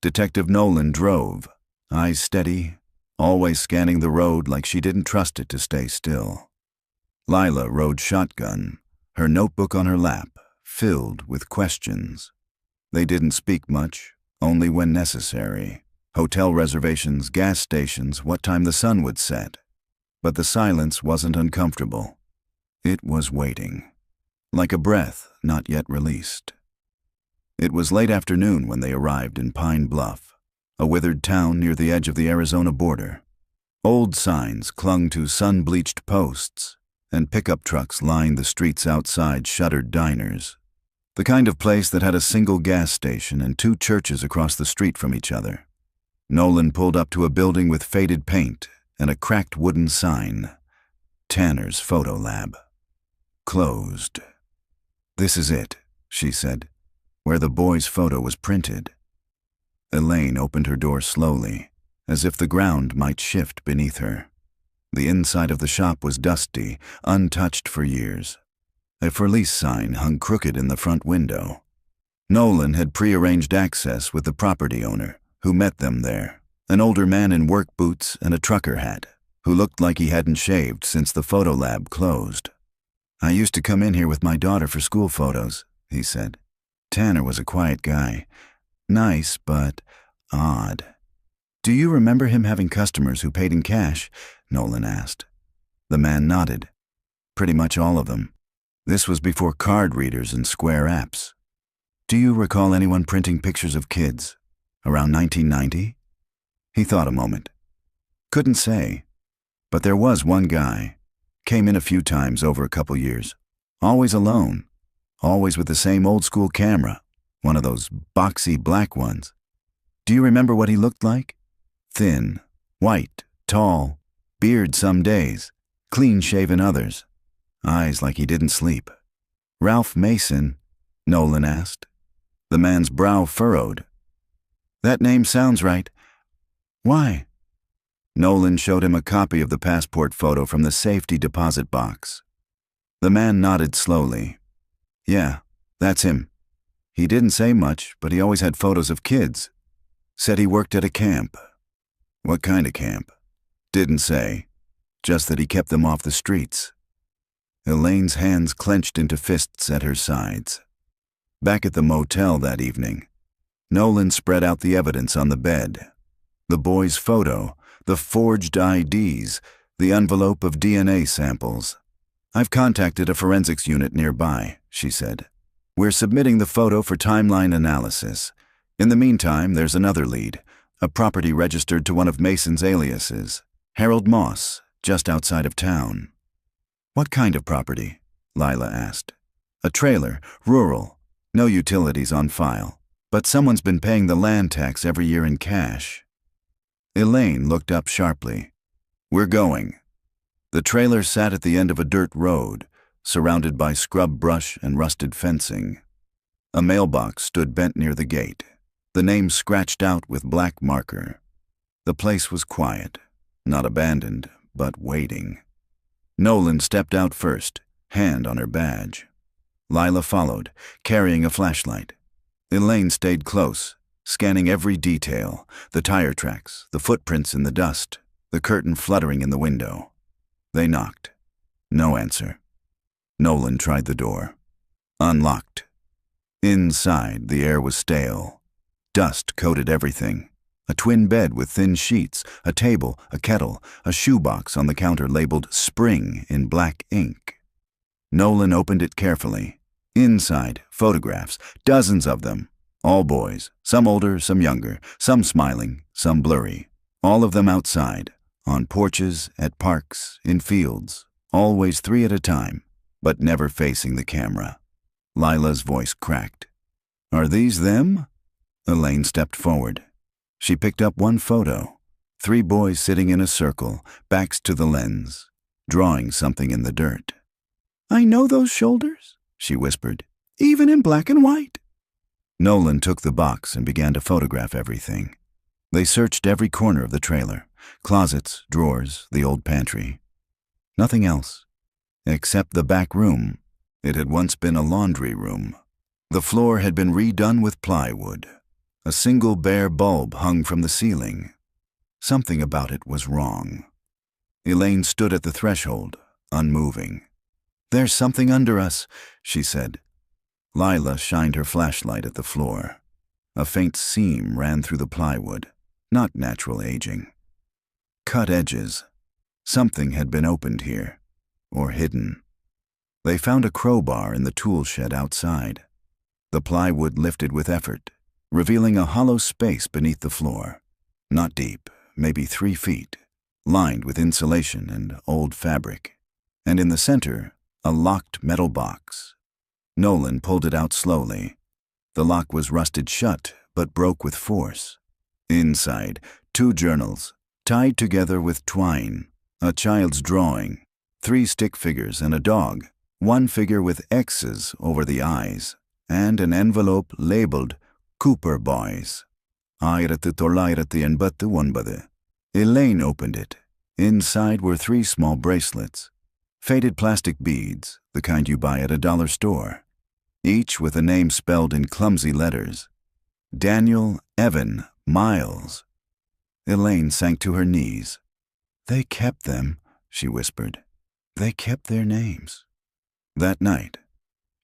Detective Nolan drove, eyes steady, always scanning the road like she didn't trust it to stay still. Lila rode shotgun, her notebook on her lap, filled with questions. They didn't speak much, only when necessary. Hotel reservations, gas stations, what time the sun would set. But the silence wasn't uncomfortable. It was waiting, like a breath not yet released. It was late afternoon when they arrived in Pine Bluff, a withered town near the edge of the Arizona border. Old signs clung to sun-bleached posts, and pickup trucks lined the streets outside shuttered diners. The kind of place that had a single gas station and 2 churches across the street from each other. Nolan pulled up to a building with faded paint and a cracked wooden sign, Tanner's Photo Lab. Closed. "This is it," she said, "where the boy's photo was printed." Elaine opened her door slowly, as if the ground might shift beneath her. The inside of the shop was dusty, untouched for years. A for lease sign hung crooked in the front window. Nolan had prearranged access with the property owner, who met them there, an older man in work boots and a trucker hat, who looked like he hadn't shaved since the photo lab closed. "I used to come in here with my daughter for school photos," he said. "Tanner was a quiet guy. Nice, but odd. Do you remember him having customers who paid in cash? Nolan asked. The man nodded. Pretty much all of them. This was before card readers and Square apps. Do you recall anyone printing pictures of kids? Around 1990? He thought a moment. Couldn't say. But there was one guy. Came in a few times over a couple years. Always alone. Always with the same old-school camera. One of those boxy black ones. Do you remember what he looked like? Thin, white, tall, beard some days, clean-shaven others. Eyes like he didn't sleep. Ralph Mason? Nolan asked. The man's brow furrowed. That name sounds right. Why? Nolan showed him a copy of the passport photo from the safety deposit box. The man nodded slowly. Yeah, that's him. He didn't say much, but he always had photos of kids. Said he worked at a camp. What kind of camp? Didn't say. Just that he kept them off the streets. Elaine's hands clenched into fists at her sides. Back at the motel that evening, Nolan spread out the evidence on the bed. The boy's photo, the forged IDs, the envelope of DNA samples. I've contacted a forensics unit nearby, she said. We're submitting the photo for timeline analysis. In the meantime, there's another lead, a property registered to one of Mason's aliases, Harold Moss, just outside of town. What kind of property? Lila asked. A trailer, rural, no utilities on file, but someone's been paying the land tax every year in cash. Elaine looked up sharply. We're going. The trailer sat at the end of a dirt road, surrounded by scrub brush and rusted fencing. A mailbox stood bent near the gate, the name scratched out with black marker. The place was quiet, not abandoned, but waiting. Nolan stepped out first, hand on her badge. Lila followed, carrying a flashlight. Elaine stayed close, scanning every detail, the tire tracks, the footprints in the dust, the curtain fluttering in the window. They knocked. No answer. Nolan tried the door. Unlocked. Inside, the air was stale. Dust coated everything. A twin bed with thin sheets, a table, a kettle, a shoebox on the counter labeled Spring in black ink. Nolan opened it carefully. Inside, photographs, dozens of them. All boys, some older, some younger, some smiling, some blurry. All of them outside, on porches, at parks, in fields, always 3 at a time, but never facing the camera. Lila's voice cracked. Are these them? Elaine stepped forward. She picked up one photo. 3 boys sitting in a circle, backs to the lens, drawing something in the dirt. I know those shoulders, she whispered, even in black and white. Nolan took the box and began to photograph everything. They searched every corner of the trailer, closets, drawers, the old pantry. Nothing else, except the back room. It had once been a laundry room. The floor had been redone with plywood. A single bare bulb hung from the ceiling. Something about it was wrong. Elaine stood at the threshold, unmoving. There's something under us, she said. Lila shined her flashlight at the floor. A faint seam ran through the plywood, not natural aging. Cut edges. Something had been opened here, or hidden. They found a crowbar in the tool shed outside. The plywood lifted with effort, revealing a hollow space beneath the floor. Not deep, maybe 3 feet, lined with insulation and old fabric. And in the center, a locked metal box. Nolan pulled it out slowly. The lock was rusted shut, but broke with force. Inside, 2 journals, tied together with twine, a child's drawing, 3 stick figures and a dog, 1 figure with X's over the eyes, and an envelope labeled Cooper Boys. 1989. Elaine opened it. Inside were 3 small bracelets. Faded plastic beads, the kind you buy at a dollar store. Each with a name spelled in clumsy letters. Daniel Evan Miles. Elaine sank to her knees. They kept them, she whispered. They kept their names. That night,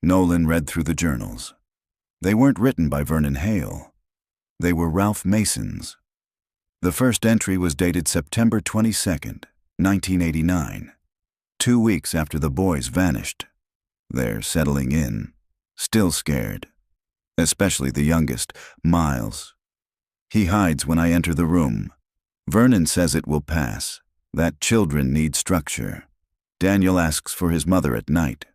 Nolan read through the journals. They weren't written by Vernon Hale. They were Ralph Mason's. The first entry was dated September 22nd, 1989, 2 weeks after the boys vanished. They're settling in, still scared. Especially the youngest, Miles. He hides when I enter the room. Vernon says it will pass, that children need structure. Daniel asks for his mother at night.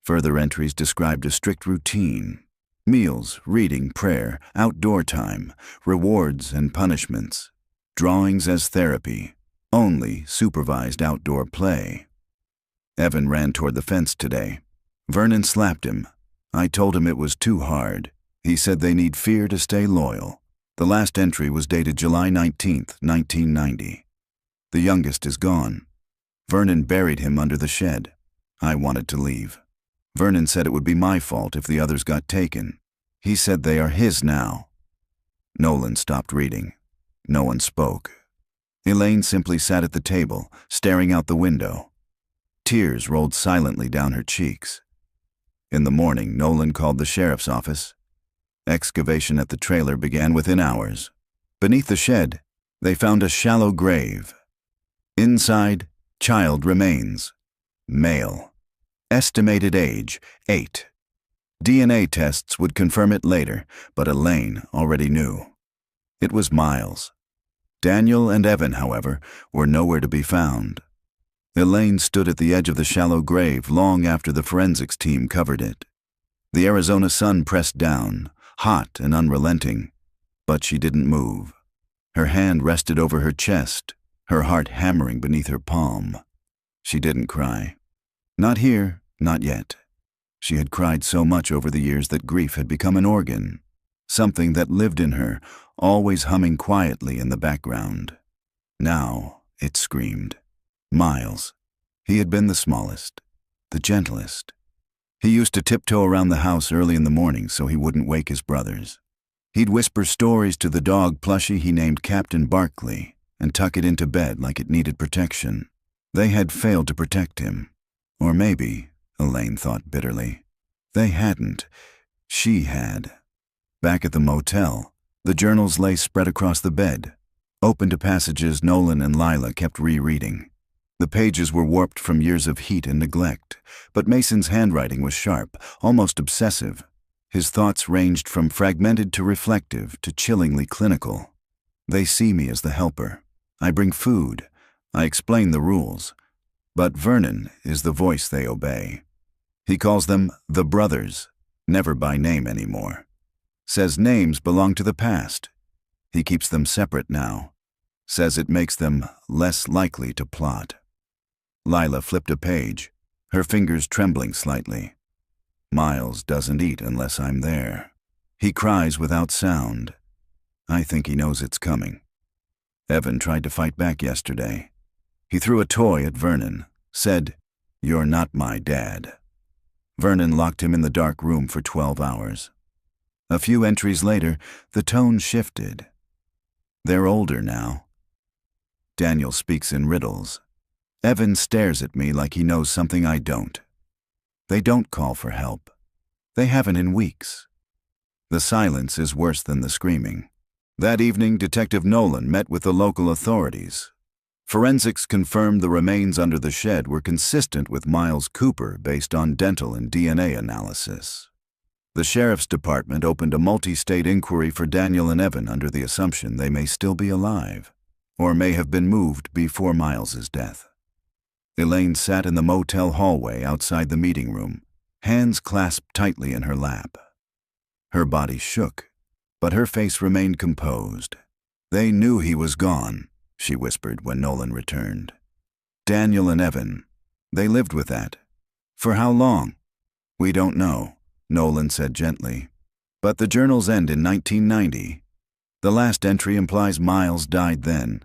Further entries described a strict routine. Meals, reading, prayer, outdoor time, rewards and punishments. Drawings as therapy, only supervised outdoor play. Evan ran toward the fence today. Vernon slapped him. I told him it was too hard. He said they need fear to stay loyal. The last entry was dated July 19th, 1990. The youngest is gone. Vernon buried him under the shed. I wanted to leave. Vernon said it would be my fault if the others got taken. He said they are his now. Nolan stopped reading. No one spoke. Elaine simply sat at the table, staring out the window. Tears rolled silently down her cheeks. In the morning, Nolan called the sheriff's office. Excavation at the trailer began within hours. Beneath the shed, they found a shallow grave. Inside, child remains. Male. Estimated age, 8. DNA tests would confirm it later, but Elaine already knew. It was Miles. Daniel and Evan, however, were nowhere to be found. Elaine stood at the edge of the shallow grave long after the forensics team covered it. The Arizona sun pressed down, hot and unrelenting, but she didn't move. Her hand rested over her chest, her heart hammering beneath her palm. She didn't cry. Not here, not yet. She had cried so much over the years that grief had become an organ, something that lived in her, always humming quietly in the background. Now it screamed. Miles. He had been the smallest, the gentlest. He used to tiptoe around the house early in the morning so he wouldn't wake his brothers. He'd whisper stories to the dog plushie he named Captain Barkley and tuck it into bed like it needed protection. They had failed to protect him. Or maybe, Elaine thought bitterly, they hadn't. She had. Back at the motel, the journals lay spread across the bed, open to passages Nolan and Lila kept rereading. The pages were warped from years of heat and neglect, but Mason's handwriting was sharp, almost obsessive. His thoughts ranged from fragmented to reflective to chillingly clinical. They see me as the helper. I bring food. I explain the rules. But Vernon is the voice they obey. He calls them the brothers, never by name anymore. Says names belong to the past. He keeps them separate now. Says it makes them less likely to plot. Lila flipped a page, her fingers trembling slightly. Miles doesn't eat unless I'm there. He cries without sound. I think he knows it's coming. Evan tried to fight back yesterday. He threw a toy at Vernon, said, "You're not my dad." Vernon locked him in the dark room for 12 hours. A few entries later, the tone shifted. They're older now. Daniel speaks in riddles. Evan stares at me like he knows something I don't. They don't call for help. They haven't in weeks. The silence is worse than the screaming. That evening, Detective Nolan met with the local authorities. Forensics confirmed the remains under the shed were consistent with Miles Cooper based on dental and DNA analysis. The sheriff's department opened a multi-state inquiry for Daniel and Evan under the assumption they may still be alive, or may have been moved before Miles's death. Elaine sat in the motel hallway outside the meeting room, hands clasped tightly in her lap. Her body shook, but her face remained composed. They knew he was gone, she whispered when Nolan returned. Daniel and Evan, they lived with that. For how long? We don't know, Nolan said gently. But the journals end in 1990. The last entry implies Miles died then.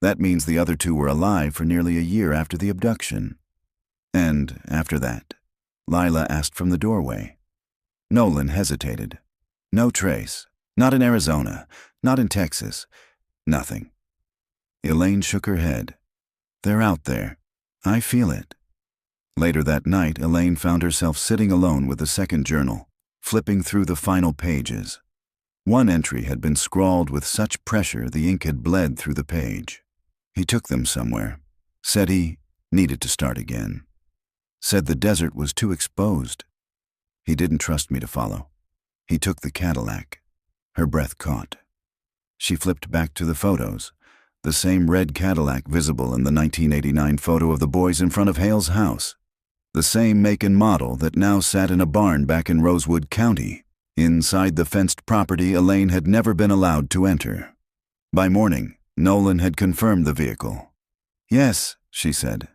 That means the other two were alive for nearly a year after the abduction. And after that, Lila asked from the doorway. Nolan hesitated. No trace. Not in Arizona. Not in Texas. Nothing. Elaine shook her head. They're out there. I feel it. Later that night, Elaine found herself sitting alone with the second journal, flipping through the final pages. One entry had been scrawled with such pressure the ink had bled through the page. He took them somewhere. Said he needed to start again. Said the desert was too exposed. He didn't trust me to follow. He took the Cadillac. Her breath caught. She flipped back to the photos. The same red Cadillac visible in the 1989 photo of the boys in front of Hale's house. The same make and model that now sat in a barn back in Rosewood County. Inside the fenced property Elaine had never been allowed to enter. By morning, Nolan had confirmed the vehicle. "Yes," she said.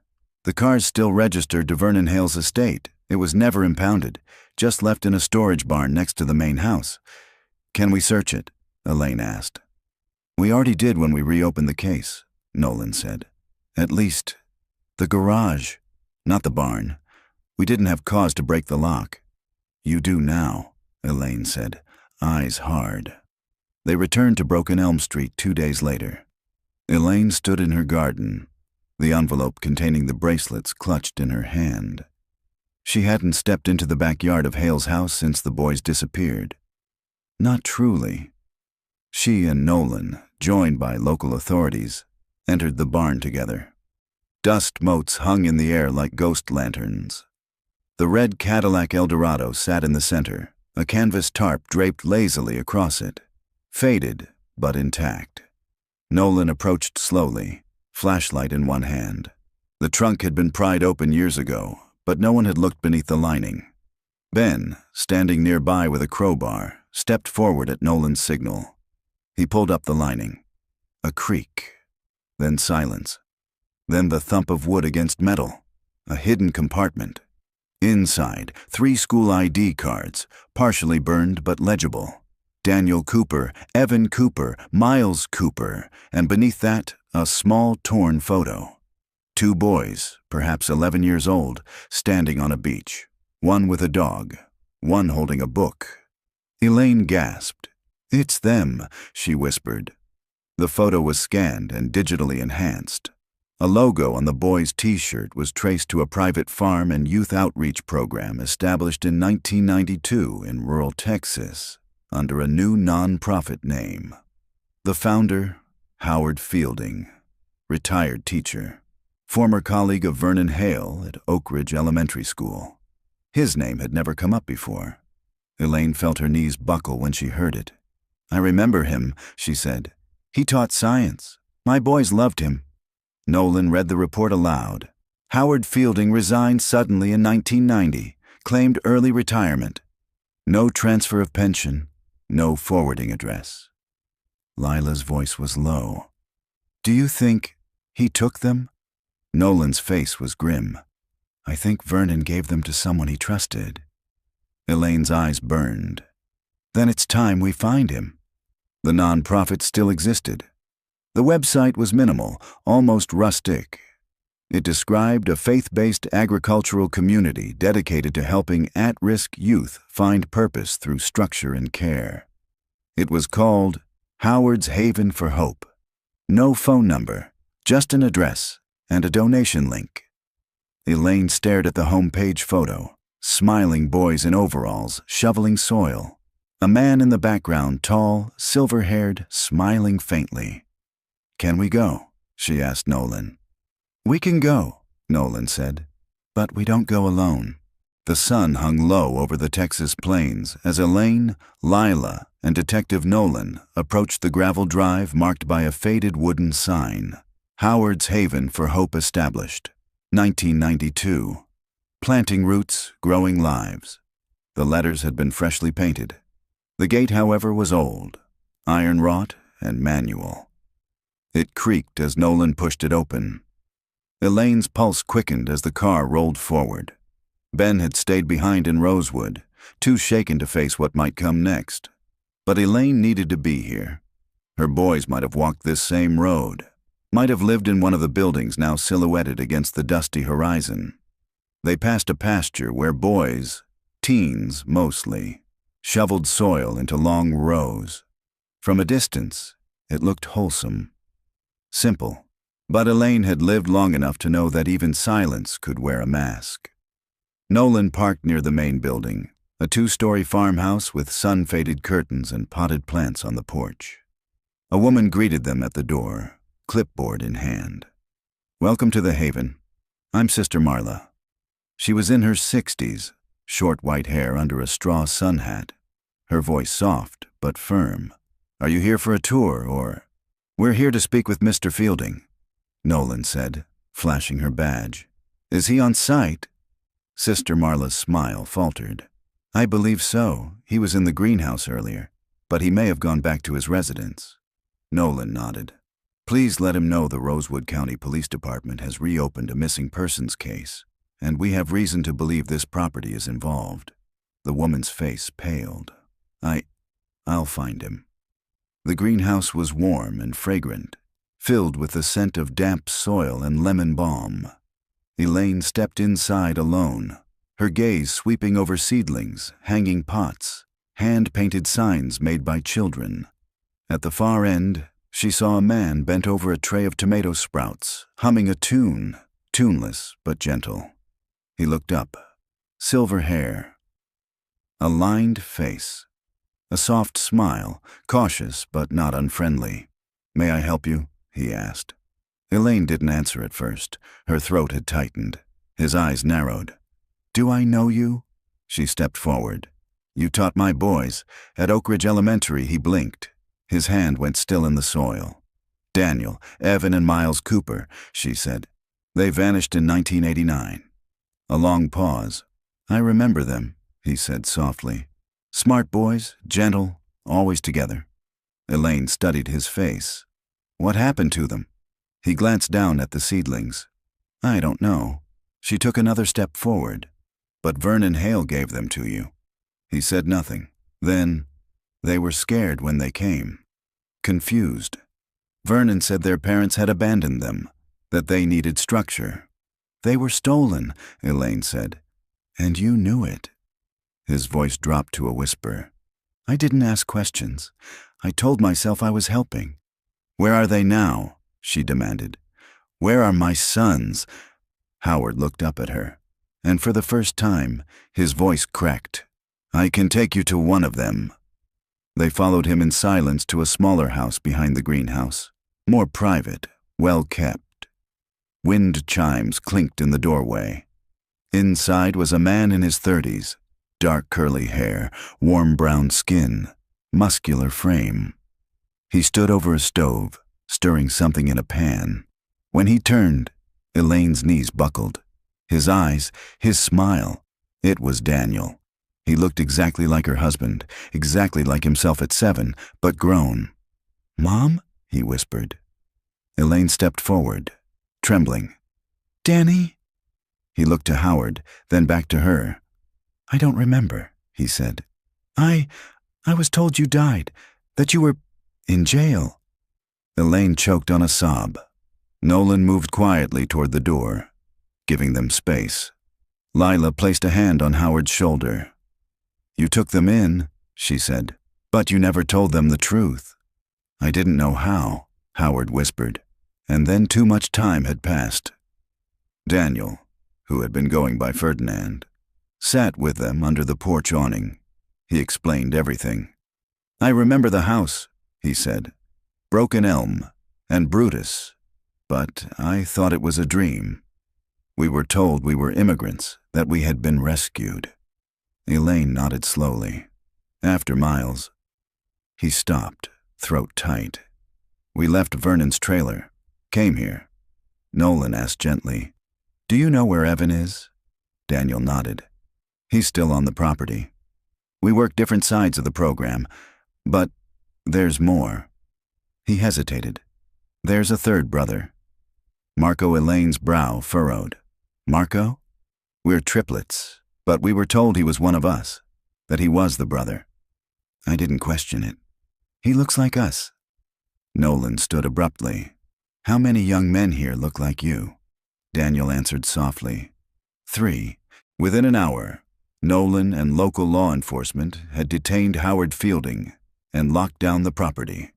"The car's still registered to Vernon Hale's estate. It was never impounded, just left in a storage barn next to the main house." "Can we search it?" Elaine asked. "We already did when we reopened the case," Nolan said. "At least, the garage, not the barn. We didn't have cause to break the lock." "You do now," Elaine said, eyes hard. They returned to Broken Elm Street 2 days later. Elaine stood in her garden, the envelope containing the bracelets clutched in her hand. She hadn't stepped into the backyard of Hale's house since the boys disappeared. Not truly. She and Nolan, joined by local authorities, entered the barn together. Dust motes hung in the air like ghost lanterns. The red Cadillac Eldorado sat in the center, a canvas tarp draped lazily across it, faded but intact. Nolan approached slowly, flashlight in one hand. The trunk had been pried open years ago, but no one had looked beneath the lining. Ben, standing nearby with a crowbar, stepped forward at Nolan's signal. He pulled up the lining. A creak, then silence, then the thump of wood against metal, a hidden compartment. Inside, 3 school ID cards, partially burned but legible. Daniel Cooper, Evan Cooper, Miles Cooper, and beneath that, a small torn photo. 2 boys, perhaps 11 years old, standing on a beach, one with a dog, one holding a book. Elaine gasped. "It's them," she whispered. The photo was scanned and digitally enhanced. A logo on the boys' T-shirt was traced to a private farm and youth outreach program established in 1992 in rural Texas under a new non-profit name. The founder, Howard Fielding, retired teacher, former colleague of Vernon Hale at Oak Ridge Elementary School. His name had never come up before. Elaine felt her knees buckle when she heard it. "I remember him," she said. "He taught science. My boys loved him." Nolan read the report aloud. Howard Fielding resigned suddenly in 1990, claimed early retirement. No transfer of pension, no forwarding address. Lila's voice was low. "Do you think he took them?" Nolan's face was grim. "I think Vernon gave them to someone he trusted." Elaine's eyes burned. "Then it's time we find him." The nonprofit still existed. The website was minimal, almost rustic. It described a faith-based agricultural community dedicated to helping at-risk youth find purpose through structure and care. It was called Howard's Haven for Hope. No phone number, just an address and a donation link. Elaine stared at the homepage photo, smiling boys in overalls shoveling soil. A man in the background, tall, silver-haired, smiling faintly. "Can we go?" she asked Nolan. "We can go," Nolan said, "but we don't go alone." The sun hung low over the Texas plains as Elaine, Lila, and Detective Nolan approached the gravel drive marked by a faded wooden sign. Howard's Haven for Hope established. 1992. Planting roots, growing lives. The letters had been freshly painted. The gate, however, was old, iron-wrought and manual. It creaked as Nolan pushed it open. Elaine's pulse quickened as the car rolled forward. Ben had stayed behind in Rosewood, too shaken to face what might come next. But Elaine needed to be here. Her boys might have walked this same road, might have lived in one of the buildings now silhouetted against the dusty horizon. They passed a pasture where boys, teens mostly, shoveled soil into long rows. From a distance, it looked wholesome. Simple, but Elaine had lived long enough to know that even silence could wear a mask. Nolan parked near the main building, A two-story farmhouse with sun-faded curtains and potted plants on the porch. A woman greeted them at the door, clipboard in hand. "Welcome to the Haven. I'm Sister Marla." She was in her 60s, short white hair under a straw sun hat. Her voice soft but firm. "Are you here for a tour, or—" "We're here to speak with Mr. Fielding," Nolan said, flashing her badge. "Is he on site?" Sister Marla's smile faltered. "I believe so. He was in the greenhouse earlier, but he may have gone back to his residence." Nolan nodded. "Please let him know the Rosewood County Police Department has reopened a missing persons case, and we have reason to believe this property is involved." The woman's face paled. I'll find him." The greenhouse was warm and fragrant, filled with the scent of damp soil and lemon balm. Elaine stepped inside alone, her gaze sweeping over seedlings, hanging pots, hand-painted signs made by children. At the far end, she saw a man bent over a tray of tomato sprouts, humming a tune, tuneless but gentle. He looked up. Silver hair. A lined face. A soft smile, cautious but not unfriendly. "May I help you?" he asked. Elaine didn't answer at first. Her throat had tightened. His eyes narrowed. "Do I know you?" She stepped forward. "You taught my boys. At Oak Ridge Elementary." He blinked. His hand went still in the soil. "Daniel, Evan, and Miles Cooper," she said. "They vanished in 1989. A long pause. "I remember them," he said softly. "Smart boys, gentle, always together." Elaine studied his face. "What happened to them?" He glanced down at the seedlings. "I don't know." She took another step forward. "But Vernon Hale gave them to you." He said nothing. Then, "They were scared when they came. Confused. Vernon said their parents had abandoned them, that they needed structure." "They were stolen," Elaine said. "And you knew it." His voice dropped to a whisper. "I didn't ask questions. I told myself I was helping." "Where are they now?" she demanded. "Where are my sons?" Howard looked up at her, and for the first time, his voice cracked. "I can take you to one of them." They followed him in silence to a smaller house behind the greenhouse, more private, well kept. Wind chimes clinked in the doorway. Inside was a man in his 30s. Dark curly hair, warm brown skin, muscular frame. He stood over a stove, stirring something in a pan. When he turned, Elaine's knees buckled. His eyes, his smile. It was Daniel. He looked exactly like her husband, exactly like himself at 7, but grown. "Mom?" he whispered. Elaine stepped forward, trembling. "Danny?" He looked to Howard, then back to her. "I don't remember," he said. I was told you died, that you were in jail." Elaine choked on a sob. Nolan moved quietly toward the door, giving them space. Lila placed a hand on Howard's shoulder. "You took them in," she said, "but you never told them the truth." "I didn't know how," Howard whispered, and then too much time had passed. Daniel, who had been going by Ferdinand, sat with them under the porch awning. He explained everything. "I remember the house," he said. "Broken elm, and Brutus. But I thought it was a dream. We were told we were immigrants, that we had been rescued." Elaine nodded slowly. "After Miles." He stopped, throat tight. "We left Vernon's trailer, came here." Nolan asked gently, "Do you know where Evan is?" Daniel nodded. "He's still on the property. We work different sides of the program, but there's more." He hesitated. "There's a third brother." Marco Elaine's brow furrowed. "Marco? We're triplets, but we were told he was one of us, that he was the brother." I didn't question it. "He looks like us." Nolan stood abruptly. "How many young men here look like you?" Daniel answered softly. 3. Within an hour, Nolan and local law enforcement had detained Howard Fielding and locked down the property.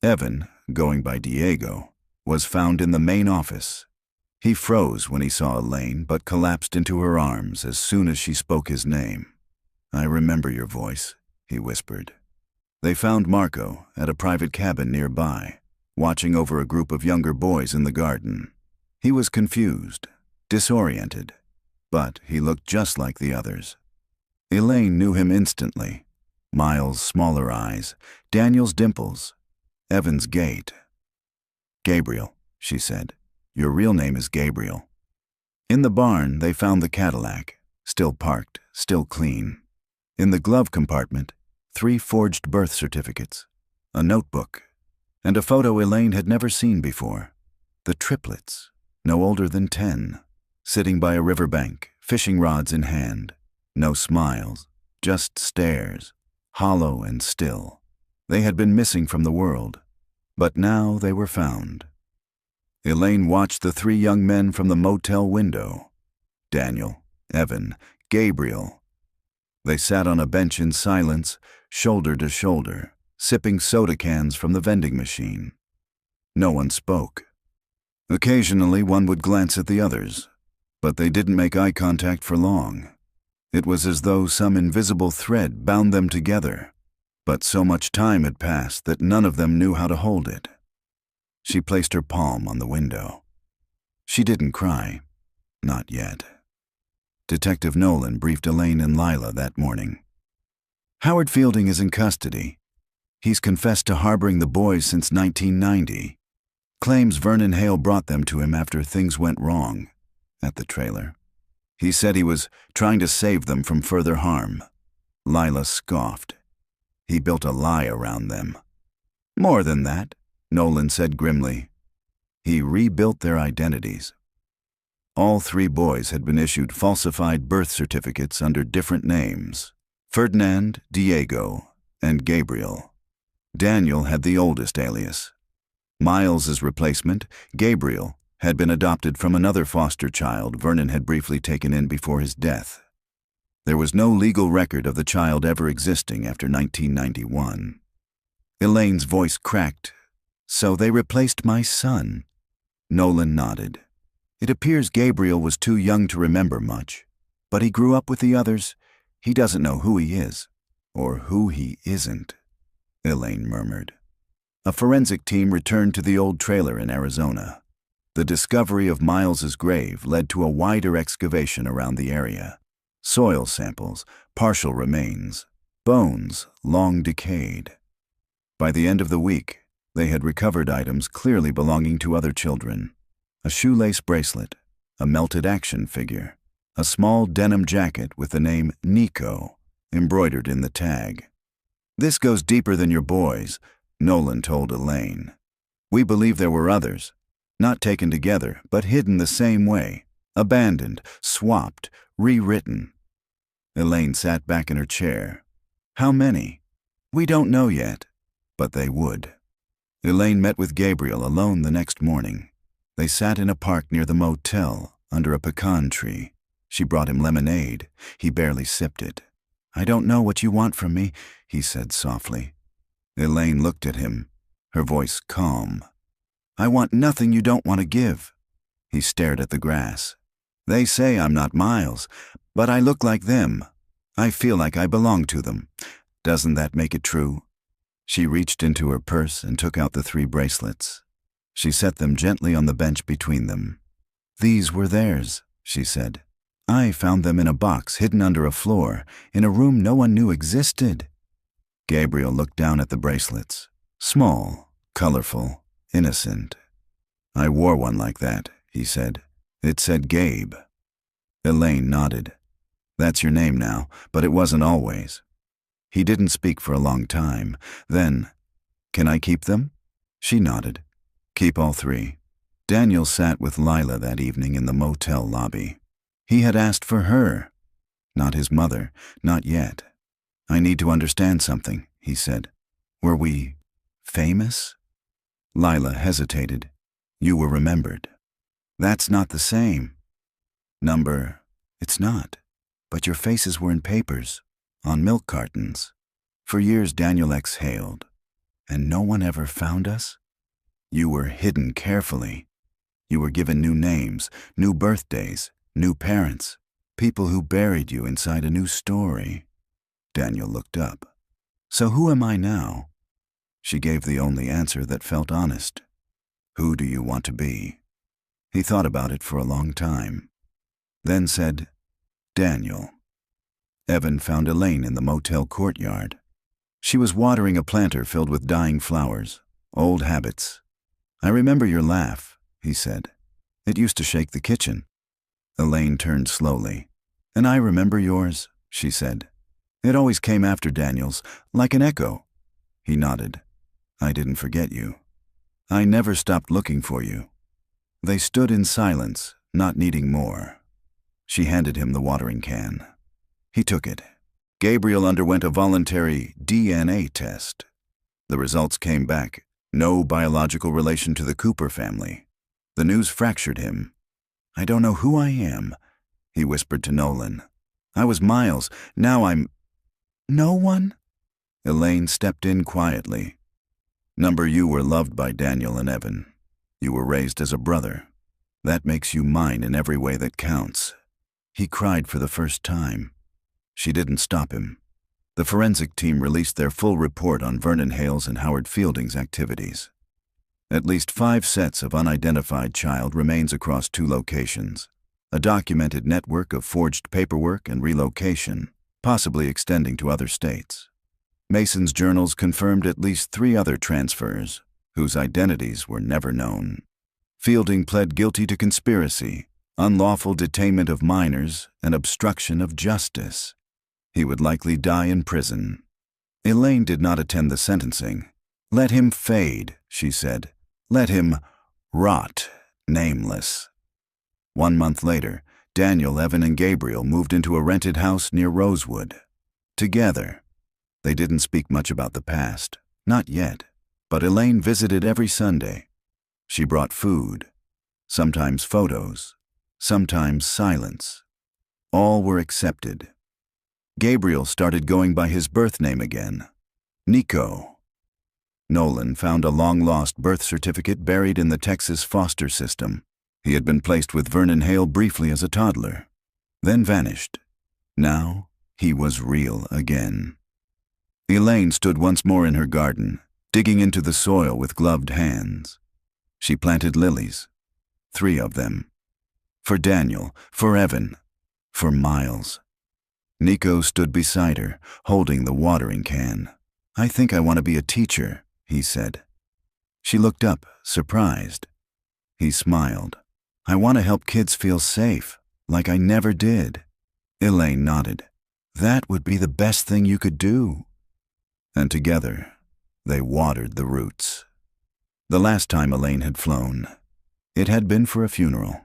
Evan, going by Diego, was found in the main office. He froze when he saw Elaine, but collapsed into her arms as soon as she spoke his name. I remember your voice, he whispered. They found Marco at a private cabin nearby, watching over a group of younger boys in the garden. He was confused, disoriented, but he looked just like the others. Elaine knew him instantly. Miles' smaller eyes, Daniel's dimples, Evan's gait. Gabriel, she said. Your real name is Gabriel. In the barn, they found the Cadillac, still parked, still clean. In the glove compartment, 3 forged birth certificates, a notebook, and a photo Elaine had never seen before. The triplets, no older than 10, sitting by a riverbank, fishing rods in hand. No smiles, just stares, hollow and still. They had been missing from the world, but now they were found. Elaine watched the 3 young men from the motel window. Daniel, Evan, Gabriel. They sat on a bench in silence, shoulder to shoulder, sipping soda cans from the vending machine. No one spoke. Occasionally one would glance at the others, but they didn't make eye contact for long. It was as though some invisible thread bound them together, but so much time had passed that none of them knew how to hold it. She placed her palm on the window. She didn't cry, not yet. Detective Nolan briefed Elaine and Lila that morning. Howard Fielding is in custody. He's confessed to harboring the boys since 1990. Claims Vernon Hale brought them to him after things went wrong at the trailer. He said he was trying to save them from further harm. Lila scoffed. He built a lie around them. More than that, Nolan said grimly. He rebuilt their identities. All 3 boys had been issued falsified birth certificates under different names: Ferdinand, Diego, and Gabriel. Daniel had the oldest alias. Miles's replacement, Gabriel, had been adopted from another foster child Vernon had briefly taken in before his death. There was no legal record of the child ever existing after 1991. Elaine's voice cracked. So they replaced my son. Nolan nodded. It appears Gabriel was too young to remember much, but he grew up with the others. He doesn't know who he is, or who he isn't, Elaine murmured. A forensic team returned to the old trailer in Arizona. The discovery of Miles's grave led to a wider excavation around the area. Soil samples, partial remains, bones long decayed. By the end of the week, they had recovered items clearly belonging to other children. A shoelace bracelet, a melted action figure, a small denim jacket with the name Nico embroidered in the tag. This goes deeper than your boys, Nolan told Elaine. We believe there were others, not taken together, but hidden the same way, abandoned, swapped, rewritten. Elaine sat back in her chair. How many? We don't know yet, but they would. Elaine met with Gabriel alone the next morning. They sat in a park near the motel, under a pecan tree. She brought him lemonade. He barely sipped it. I don't know what you want from me, he said softly. Elaine looked at him, her voice calm. I want nothing you don't want to give. He stared at the grass. They say I'm not Miles, but I look like them. I feel like I belong to them. Doesn't that make it true? She reached into her purse and took out the 3 bracelets. She set them gently on the bench between them. These were theirs, she said. I found them in a box hidden under a floor, in a room no one knew existed. Gabriel looked down at the bracelets. Small, colorful, innocent. I wore one like that, he said. It said Gabe. Elaine nodded. That's your name now, but it wasn't always. He didn't speak for a long time. Then, can I keep them? She nodded. Keep all 3. Daniel sat with Lila that evening in the motel lobby. He had asked for her, not his mother, not yet. I need to understand something, he said. Were we famous? Lila hesitated. You were remembered. That's not the same. It's not. But your faces were in papers, on milk cartons. For years Daniel exhaled. And no one ever found us? You were hidden carefully. You were given new names, new birthdays, new parents, people who buried you inside a new story. Daniel looked up. So who am I now? She gave the only answer that felt honest. Who do you want to be? He thought about it for a long time, then said, Daniel. Evan found Elaine in the motel courtyard. She was watering a planter filled with dying flowers, old habits. I remember your laugh, he said. It used to shake the kitchen. Elaine turned slowly. And I remember yours, she said. It always came after Daniel's, like an echo. He nodded. I didn't forget you. I never stopped looking for you. They stood in silence, not needing more. She handed him the watering can. He took it. Gabriel underwent a voluntary DNA test. The results came back. No biological relation to the Cooper family. The news fractured him. I don't know who I am, he whispered to Nolan. I was Miles. Now I'm... No one? Elaine stepped in quietly. Number, you were loved by Daniel and Evan. You were raised as a brother. That makes you mine in every way that counts. He cried for the first time. She didn't stop him. The forensic team released their full report on Vernon Hale's and Howard Fielding's activities. At least 5 sets of unidentified child remains across 2 locations, a documented network of forged paperwork and relocation, possibly extending to other states. Mason's journals confirmed at least 3 other transfers, whose identities were never known. Fielding pled guilty to conspiracy, unlawful detainment of minors, and obstruction of justice. He would likely die in prison. Elaine did not attend the sentencing. Let him fade, she said. Let him rot, nameless. 1 month later, Daniel, Evan, and Gabriel moved into a rented house near Rosewood. Together. They didn't speak much about the past, not yet, but Elaine visited every Sunday. She brought food, sometimes photos, sometimes silence. All were accepted. Gabriel started going by his birth name again, Nico. Nolan found a long-lost birth certificate buried in the Texas foster system. He had been placed with Vernon Hale briefly as a toddler, then vanished. Now he was real again. Elaine stood once more in her garden, digging into the soil with gloved hands. She planted lilies, 3 of them. For Daniel, for Evan, for Miles. Nico stood beside her, holding the watering can. I think I want to be a teacher, he said. She looked up, surprised. He smiled. I want to help kids feel safe, like I never did. Elaine nodded. That would be the best thing you could do. And together, they watered the roots. The last time Elaine had flown, it had been for a funeral.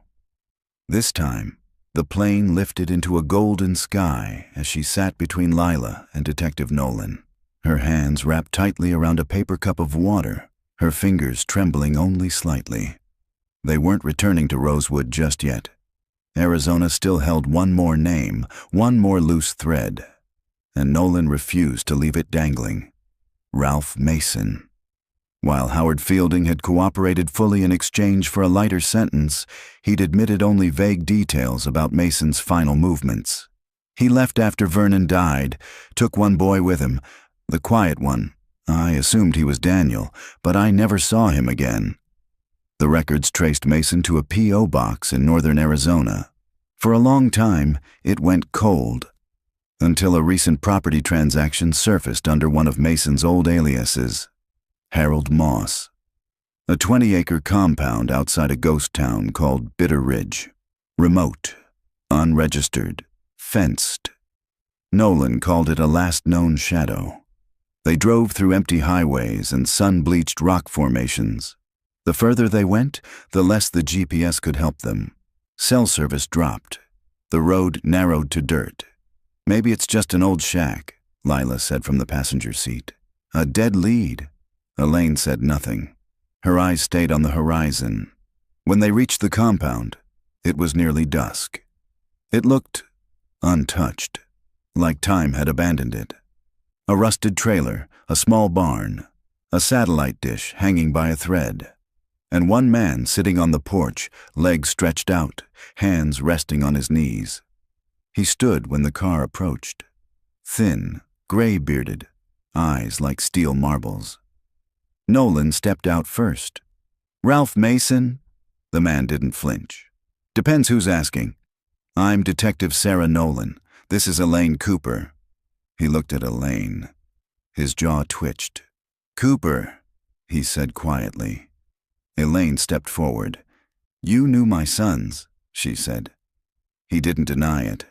This time, the plane lifted into a golden sky as she sat between Lila and Detective Nolan, her hands wrapped tightly around a paper cup of water, her fingers trembling only slightly. They weren't returning to Rosewood just yet. Arizona still held one more name, one more loose thread, and Nolan refused to leave it dangling. Ralph Mason. While Howard Fielding had cooperated fully in exchange for a lighter sentence, he'd admitted only vague details about Mason's final movements. He left after Vernon died, took one boy with him, the quiet one. I assumed he was Daniel, but I never saw him again. The records traced Mason to a P.O. box in northern Arizona. For a long time, it went cold, until a recent property transaction surfaced under one of Mason's old aliases, Harold Moss. A 20-acre compound outside a ghost town called Bitter Ridge. Remote, unregistered, fenced. Nolan called it a last known shadow. They drove through empty highways and sun-bleached rock formations. The further they went, the less the GPS could help them. Cell service dropped. The road narrowed to dirt. Maybe it's just an old shack, Lila said from the passenger seat. A dead lead. Elaine said nothing. Her eyes stayed on the horizon. When they reached the compound, it was nearly dusk. It looked untouched, like time had abandoned it. A rusted trailer, a small barn, a satellite dish hanging by a thread, and one man sitting on the porch, legs stretched out, hands resting on his knees. He stood when the car approached. Thin, gray-bearded, eyes like steel marbles. Nolan stepped out first. "Ralph Mason?" The man didn't flinch. "Depends who's asking. I'm Detective Sarah Nolan. This is Elaine Cooper." He looked at Elaine. His jaw twitched. "Cooper," he said quietly. Elaine stepped forward. "You knew my sons," she said. He didn't deny it.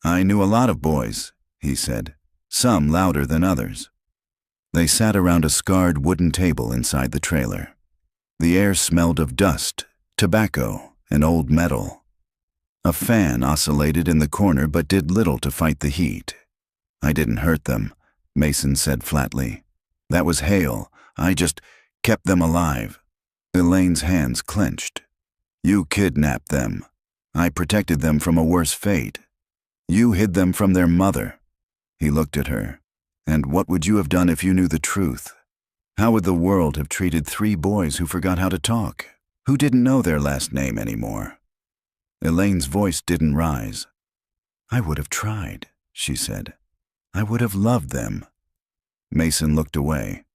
"I knew a lot of boys," he said, "some louder than others." They sat around a scarred wooden table inside the trailer. The air smelled of dust, tobacco, and old metal. A fan oscillated in the corner but did little to fight the heat. "I didn't hurt them," Mason said flatly. "That was Hale. I just kept them alive." Elaine's hands clenched. "You kidnapped them. I protected them from a worse fate. You hid them from their mother." He looked at her. "And what would you have done if you knew the truth? How would the world have treated 3 boys who forgot how to talk, who didn't know their last name anymore?" Elaine's voice didn't rise. "I would have tried," she said. "I would have loved them." Mason looked away.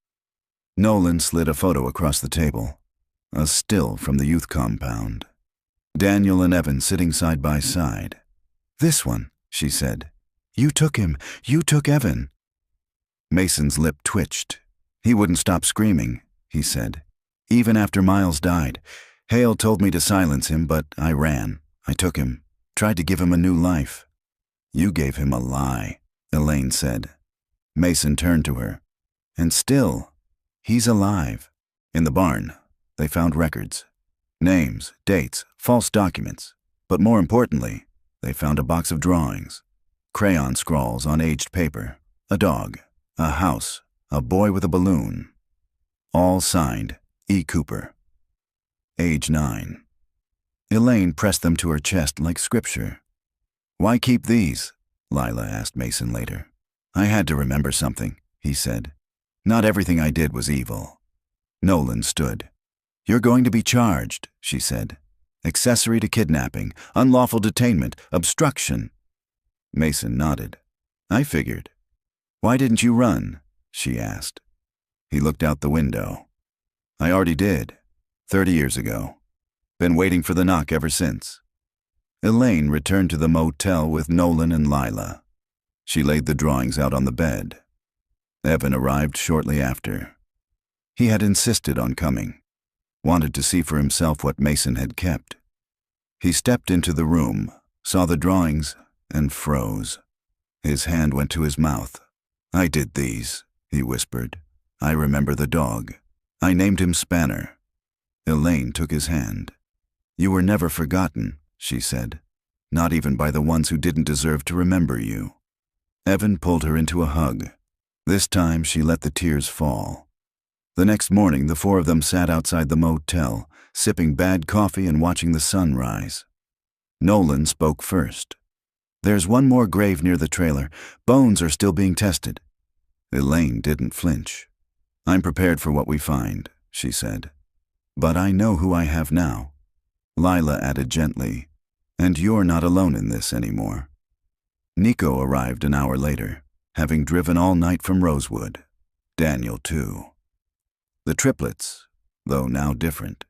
Nolan slid a photo across the table, a still from the youth compound. Daniel and Evan sitting side by side. "This one," she said. "You took him. You took Evan." Mason's lip twitched. "He wouldn't stop screaming," he said. "Even after Miles died. Hale told me to silence him, but I ran. I took him, tried to give him a new life." "You gave him a lie," Elaine said. Mason turned to her. "And still, he's alive." In the barn, they found records. Names, dates, false documents. But more importantly, they found a box of drawings. Crayon scrawls on aged paper. A dog, a house, a boy with a balloon. All signed, E. Cooper. Age 9. Elaine pressed them to her chest like scripture. "Why keep these?" Lila asked Mason later. "I had to remember something," he said. "Not everything I did was evil." Nolan stood. "You're going to be charged," she said. "Accessory to kidnapping, unlawful detainment, obstruction." Mason nodded. "I figured." "Why didn't you run?" she asked. He looked out the window. "I already did. 30 years ago. Been waiting for the knock ever since." Elaine returned to the motel with Nolan and Lila. She laid the drawings out on the bed. Evan arrived shortly after. He had insisted on coming, wanted to see for himself what Mason had kept. He stepped into the room, saw the drawings, and froze. His hand went to his mouth. "I did these," he whispered. "I remember the dog. I named him Spanner." Elaine took his hand. "You were never forgotten," she said. "Not even by the ones who didn't deserve to remember you." Evan pulled her into a hug. This time she let the tears fall. The next morning, the 4 of them sat outside the motel, sipping bad coffee and watching the sun rise. Nolan spoke first. "There's one more grave near the trailer. Bones are still being tested." Elaine didn't flinch. "I'm prepared for what we find," she said. "But I know who I have now." Lila added gently, "And you're not alone in this anymore." Nico arrived an hour later, having driven all night from Rosewood. Daniel, too. The triplets, though now different,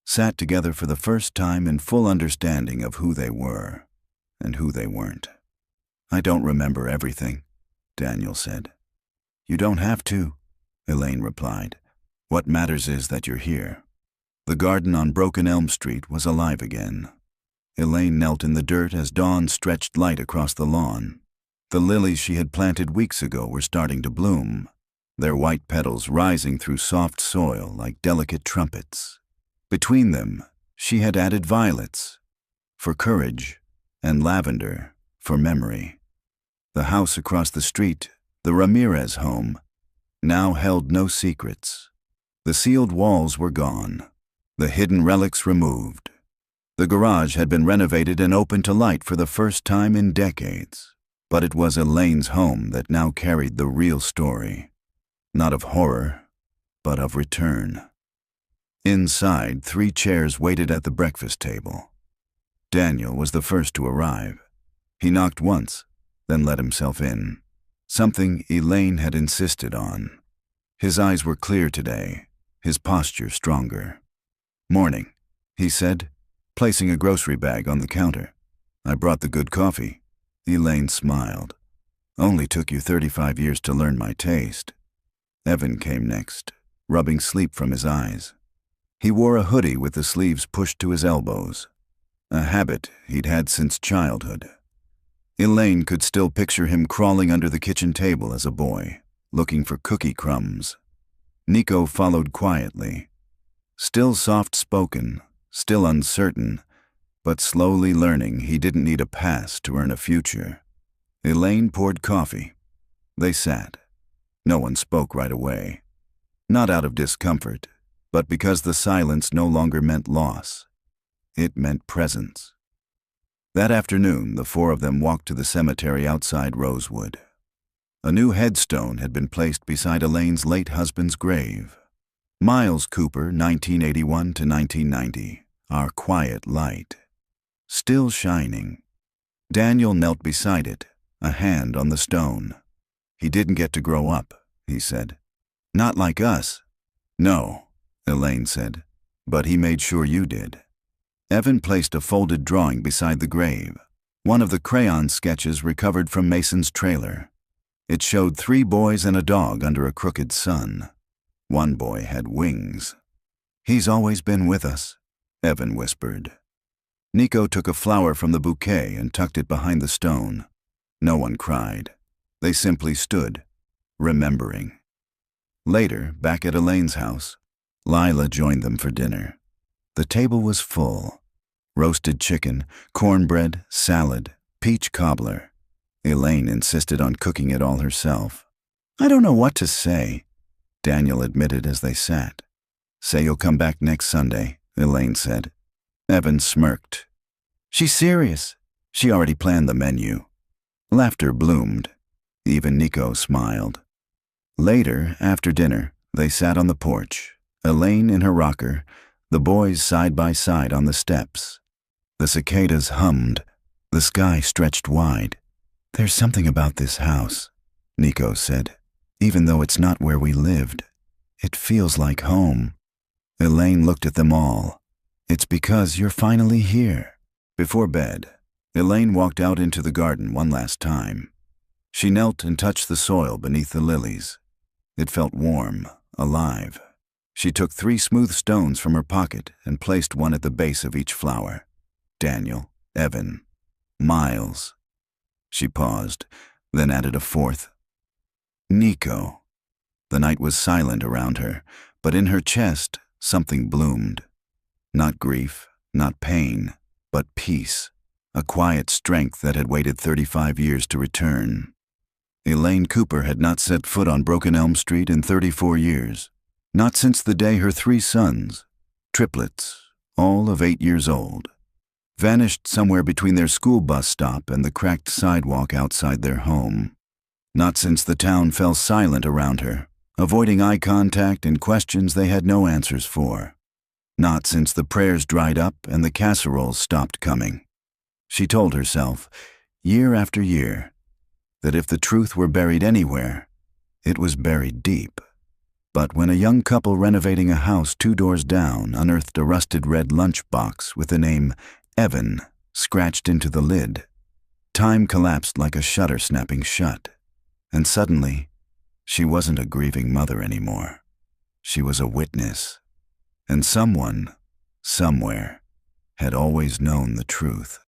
sat together for the first time in full understanding of who they were and who they weren't. "I don't remember everything," Daniel said. "You don't have to," Elaine replied. "What matters is that you're here." The garden on Broken Elm Street was alive again. Elaine knelt in the dirt as dawn stretched light across the lawn. The lilies she had planted weeks ago were starting to bloom, their white petals rising through soft soil like delicate trumpets. Between them, she had added violets, for courage, and lavender, for memory. The house across the street, the Ramirez home, now held no secrets. The sealed walls were gone, the hidden relics removed. The garage had been renovated and opened to light for the first time in decades. But it was Elaine's home that now carried the real story. Not of horror, but of return. Inside, 3 chairs waited at the breakfast table. Daniel was the first to arrive. He knocked once, then let himself in. something Elaine had insisted on. His eyes were clear today, his posture stronger. "Morning," he said, placing a grocery bag on the counter. "I brought the good coffee." Elaine smiled. "Only took you 35 years to learn my taste." Evan came next, rubbing sleep from his eyes. He wore a hoodie with the sleeves pushed to his elbows, a habit he'd had since childhood. Elaine could still picture him crawling under the kitchen table as a boy, looking for cookie crumbs. Nico followed quietly, still soft-spoken, still uncertain, but slowly learning he didn't need a past to earn a future. Elaine poured coffee. They sat. No one spoke right away. Not out of discomfort, but because the silence no longer meant loss. It meant presence. That afternoon, the four of them walked to the cemetery outside Rosewood. A new headstone had been placed beside Elaine's late husband's grave. Miles Cooper, 1981 to 1990, our quiet light. Still shining. Daniel knelt beside it, a hand on the stone. "He didn't get to grow up," he said. "Not like us." "No," Elaine said, "but he made sure you did." Evan placed a folded drawing beside the grave, one of the crayon sketches recovered from Mason's trailer. It showed 3 boys and a dog under a crooked sun. One boy had wings. "He's always been with us," Evan whispered. Nico took a flower from the bouquet and tucked it behind the stone. No one cried. They simply stood, remembering. Later, back at Elaine's house, Lila joined them for dinner. The table was full. Roasted chicken, cornbread, salad, peach cobbler. Elaine insisted on cooking it all herself. "I don't know what to say," Daniel admitted as they sat. "Say you'll come back next Sunday," Elaine said. Evan smirked. "She's serious. She already planned the menu." Laughter bloomed. Even Nico smiled. Later, after dinner, they sat on the porch, Elaine in her rocker, the boys side by side on the steps. The cicadas hummed. The sky stretched wide. "There's something about this house," Nico said. "Even though it's not where we lived, it feels like home." Elaine looked at them all. "It's because you're finally here." Before bed, Elaine walked out into the garden one last time. She knelt and touched the soil beneath the lilies. It felt warm, alive. She took 3 smooth stones from her pocket and placed one at the base of each flower. Daniel, Evan, Miles. She paused, then added a 4th. Nico. The night was silent around her, but in her chest something bloomed. Not grief, not pain, but peace, a quiet strength that had waited 35 years to return. Elaine Cooper had not set foot on Broken Elm Street in 34 years, not since the day her 3 sons, triplets, all of 8 years old, vanished somewhere between their school bus stop and the cracked sidewalk outside their home. Not since the town fell silent around her, avoiding eye contact and questions they had no answers for. Not since the prayers dried up and the casseroles stopped coming. She told herself, year after year, that if the truth were buried anywhere, it was buried deep. But when a young couple renovating a house 2 doors down unearthed a rusted red lunchbox with the name Evan scratched into the lid, time collapsed like a shutter snapping shut. And suddenly, she wasn't a grieving mother anymore. She was a witness. And someone, somewhere, had always known the truth.